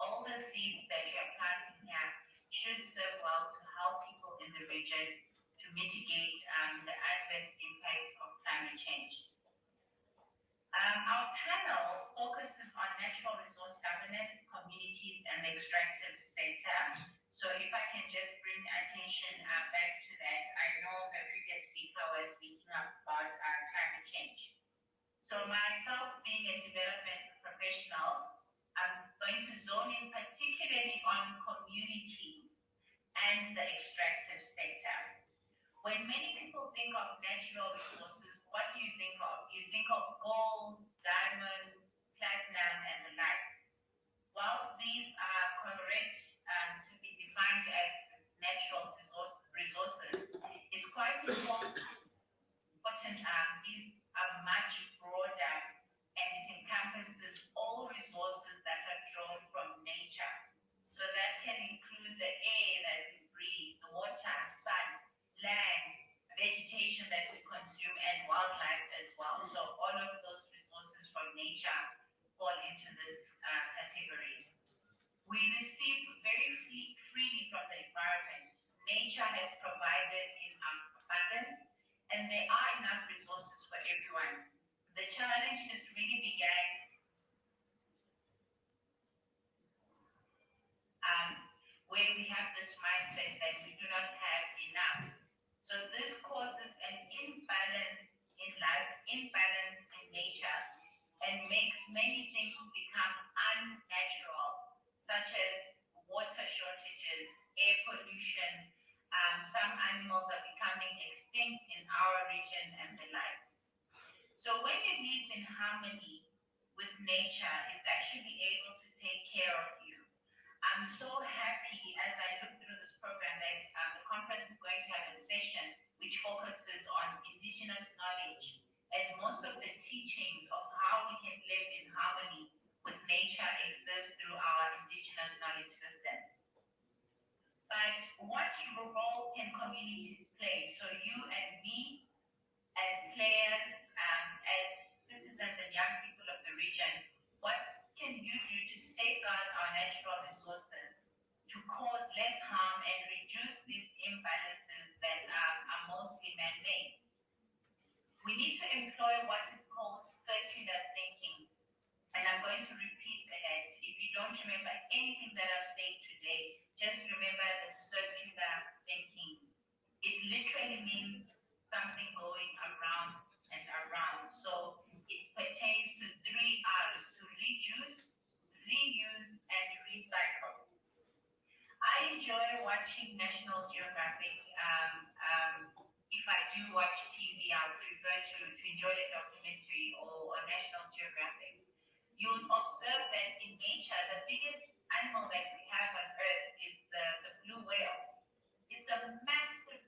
All the seeds that you are planting here should serve well to help people in the region to mitigate the adverse impacts of climate change. Our panel focuses on natural resource governance, communities, and the extractive sector. So if I can just bring attention back to that, I know the previous speaker was speaking about climate change. So myself being a development professional, I'm going to zone in particularly on communities and the extractive sector. When many people think of natural resources, what do you think of? You think of gold, diamond, platinum, and the like. Whilst these are correct to be defined as natural resources, it's quite important. These are much broader, and it encompasses all resources that are drawn from nature. So that can include the air that we breathe, the water, sun, land, vegetation that we consume, and wildlife as well. So all of those resources from nature fall into this category. We receive very freely from the environment. Nature has provided in abundance, and there are enough resources for everyone. The challenge has really began where we have this mindset that we do not have enough. So this causes an imbalance in life, imbalance in nature, and makes many things become unnatural, such as water shortages, air pollution. Some animals are becoming extinct in our region and the like. So when you live in harmony with nature, it's actually able to take care of you. I'm so happy as I look through this program that the conference is going to have a session which focuses on indigenous knowledge, as most of the teachings of how we can live in harmony with nature exist through our indigenous knowledge systems. But what role can communities play? So you and me, as players, as citizens and young people of the region, what can you do to safeguard our natural resources, to cause less harm and reduce these imbalances that are mostly man-made? We need to employ what is called circular thinking. And I'm going to repeat that. If you don't remember anything that I've said today, just remember the circular thinking. It literally means something going around and around. So it pertains to 3 R's: to reduce, reuse, and recycle. I enjoy watching National Geographic. If I do watch TV, I would prefer to enjoy a documentary or National Geographic. You'll observe that in nature, the biggest animal that we have on Earth is the blue whale. It's a massive,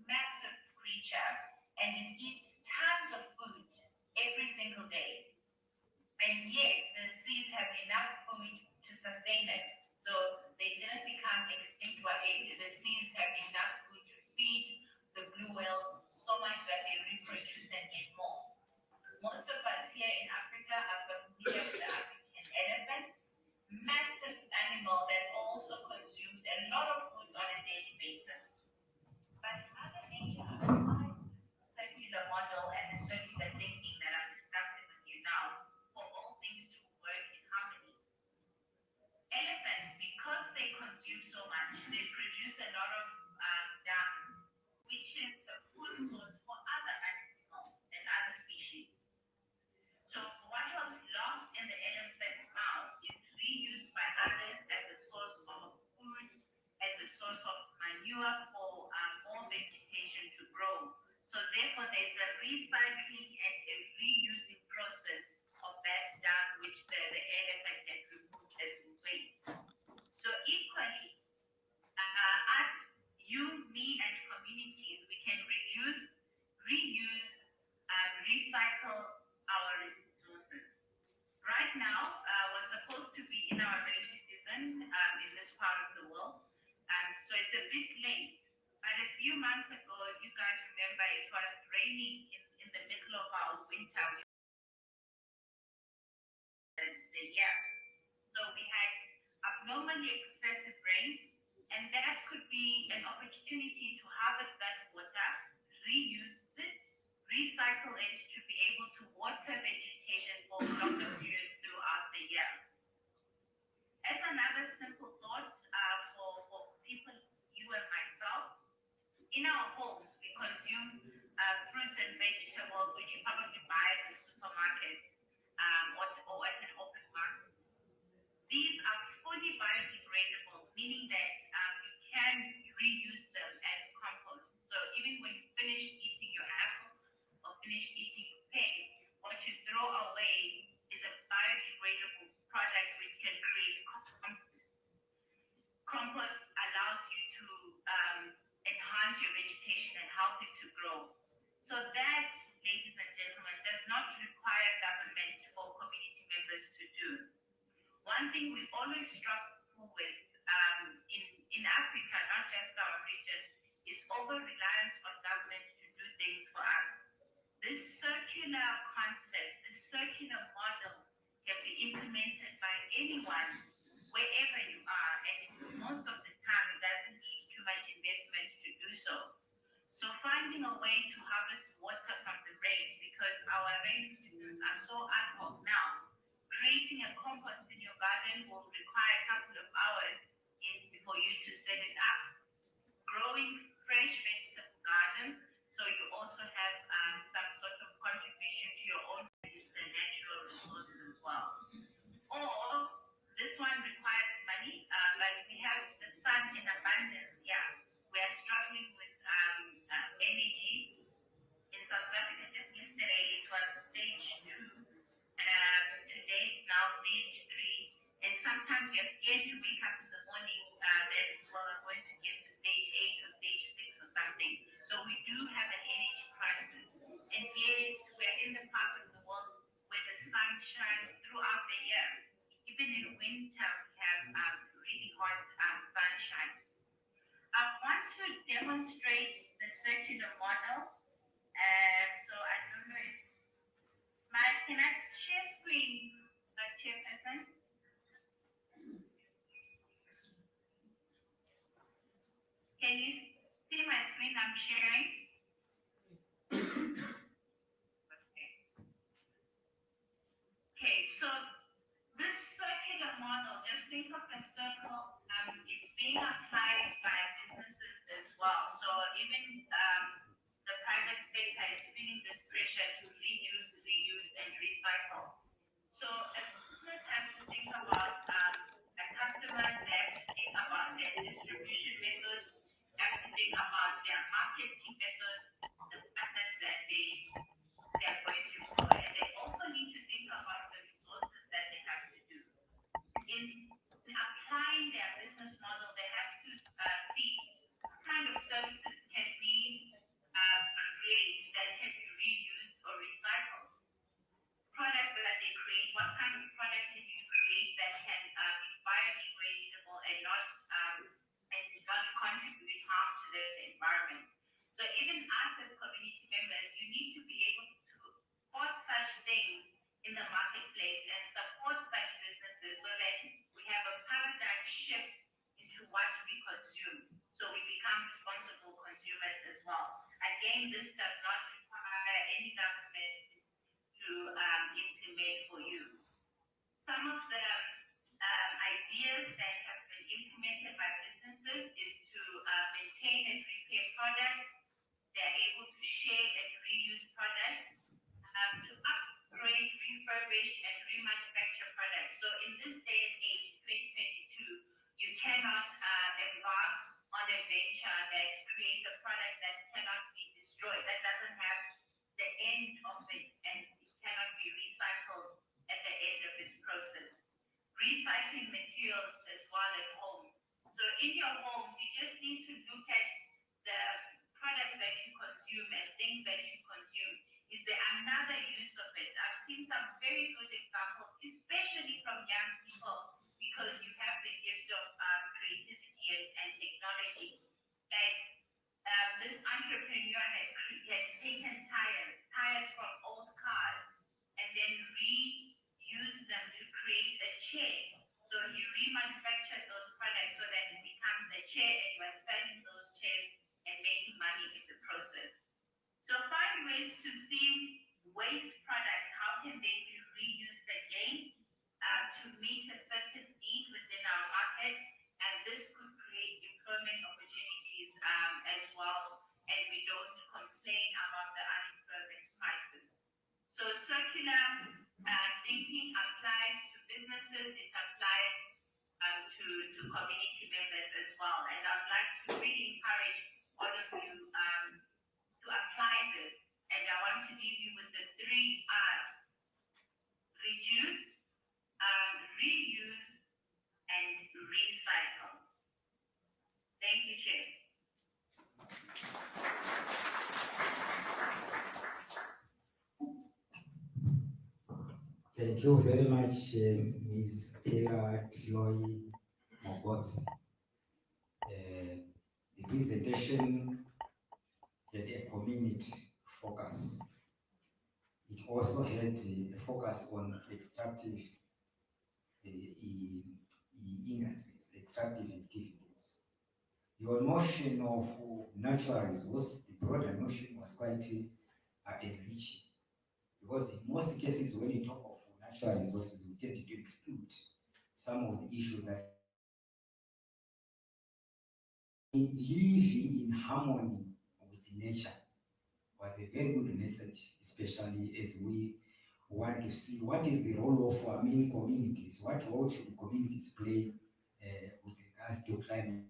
massive creature, and it eats tons of food every single day. And yet, the seas have enough food to sustain it. So they didn't become extinct. The seas have enough food to feed the blue whales so much that they reproduce and get more. Most of us here in Africa are familiar with the African elephant, massive animal that also consumes a lot of food on a daily basis. But Mother Nature applies the circular model and the circular thinking that I'm discussing with you now for all things to work in harmony. Elephants, because they consume so much, they produce a lot of dung, which is a food source for other animals and other species. So what was lost in the elephant's mouth is reused by others as a source of food, as a source of manure for more vegetation to grow. So therefore there's a recycling and a reusing process of that dung which the elephant had removed as waste. So equally, us, you, me, and communities, we can reduce, reuse, recycle our resources. Right now, we're supposed to be in our rainy season in this part of the world, so it's a bit late. But a few months ago, you guys remember it was raining in the middle of our winter. The year. So we had abnormally excessive rain, and that could be an opportunity to harvest that water, reuse it, recycle it to be able to water vegetation for longer periods throughout the year. As another simple thought for people, you and myself, in our homes we consume fruits and vegetables which you probably buy at the supermarket or at an open market. These are fully biodegradable, meaning that you can reuse them as compost. So even when you finish eating your apple or finish eating your pear, what you throw away is a biodegradable product which can create compost. Compost allows you to enhance your vegetation and help it to grow. So that, ladies and gentlemen, does not require government or community members to do. One thing we always struggle with in Africa, not just our region, is over-reliance on government to do things for us. This circular concept, this circular model can be implemented by anyone, wherever you are, and most of the time it doesn't need too much investment to do so. So finding a way to harvest water from the rains, because our rain seasons are so ad hoc now, creating a compost in your garden will require a couple of hours for you to set it up. Growing fresh vegetable gardens, so you also have some sort of contribution to your own natural resources as well. Or this one requires money, like we have the sun in abundance here. We are struggling with energy. In South Africa, just yesterday it was stage 2. Today it's now stage 3, and sometimes can I share screen, Chairperson? Can you see my screen I'm sharing? Okay, so this circular model, just think of a circle, it's being applied by businesses as well. So even the private sector is feeling this pressure to reduce, reuse, and recycle. So a business has to think about the customers, they have to think about their distribution methods, have to think about their marketing methods, the partners that they're going to employ, and they also need to think about the resources that they have to do. In applying their business model, they have to see what kind of services can we create that can be reused or recycled. Products that they create, what kind of product can you create that can be biodegradable and not contribute harm to the environment. So even us as community members, you need to be able to support such things in the marketplace and support such businesses so that we have a paradigm shift into what we consume. So we become responsible consumers as well. Again, this does not require any government to implement for you. Some of the ideas that have been implemented by businesses is to maintain and repair products. They're able to share and reuse products, to upgrade, refurbish, and remanufacture products. So in this day and age, 2022, you cannot embark on a venture that creates a product that cannot be destroyed, that doesn't have the end of it, and it cannot be recycled at the end of its process. Recycling materials as well at home. So in your homes, you just need to look at the products that you consume and things that you consume. Is there another use of it? I've seen some very good examples, especially from young people, because you have the gift of creativity and technology. Like this entrepreneur had taken tires from old cars, and then reused them to create a chair. So he remanufactured those products so that it becomes a chair, and you are selling those chairs and making money in the process. So find ways to see waste products, how can they be reused again to meet a certain need within our market, and this could create employment opportunities as well, and we don't complain about the unemployment crisis. So circular thinking applies to businesses, it applies to community members as well. And I'd like to really encourage all of you to apply this. And I want to leave you with the 3 R's: reduce, reuse, and recycle. Thank you, Chair. Thank you very much, Ms. Pera Tloy Mogotsi. The presentation had a community focus. It also had a focus on extractive industries, extractive activities. Your notion of natural resource, the broader notion was quite enriching, because in most cases when you talk of natural resources, we tend to exclude some of the issues that living in harmony with nature was a very good message, especially as we want to see what is the role of our main communities, what role should communities play with regards to climate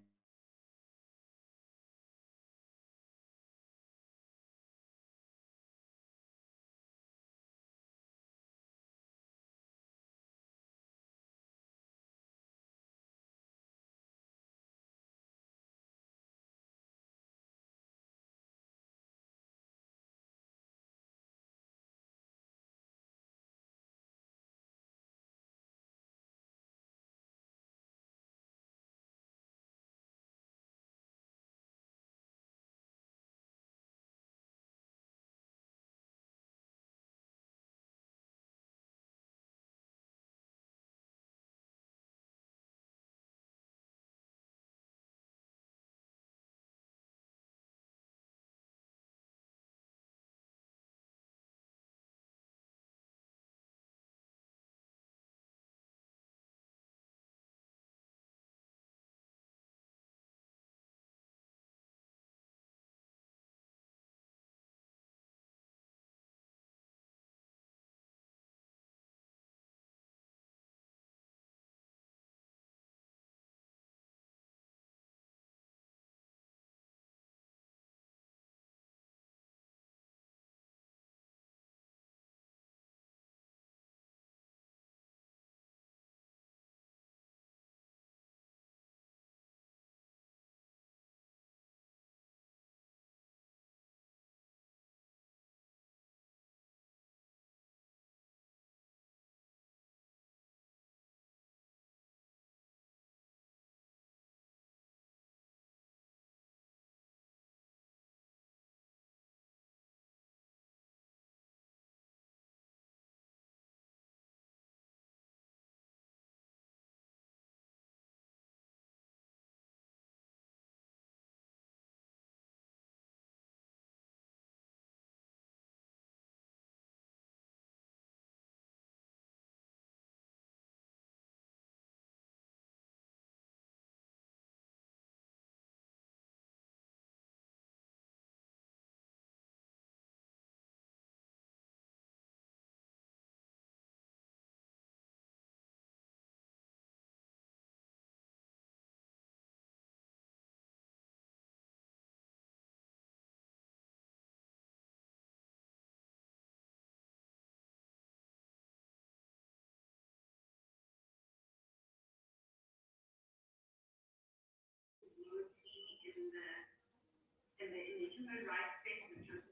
in the human rights space, which was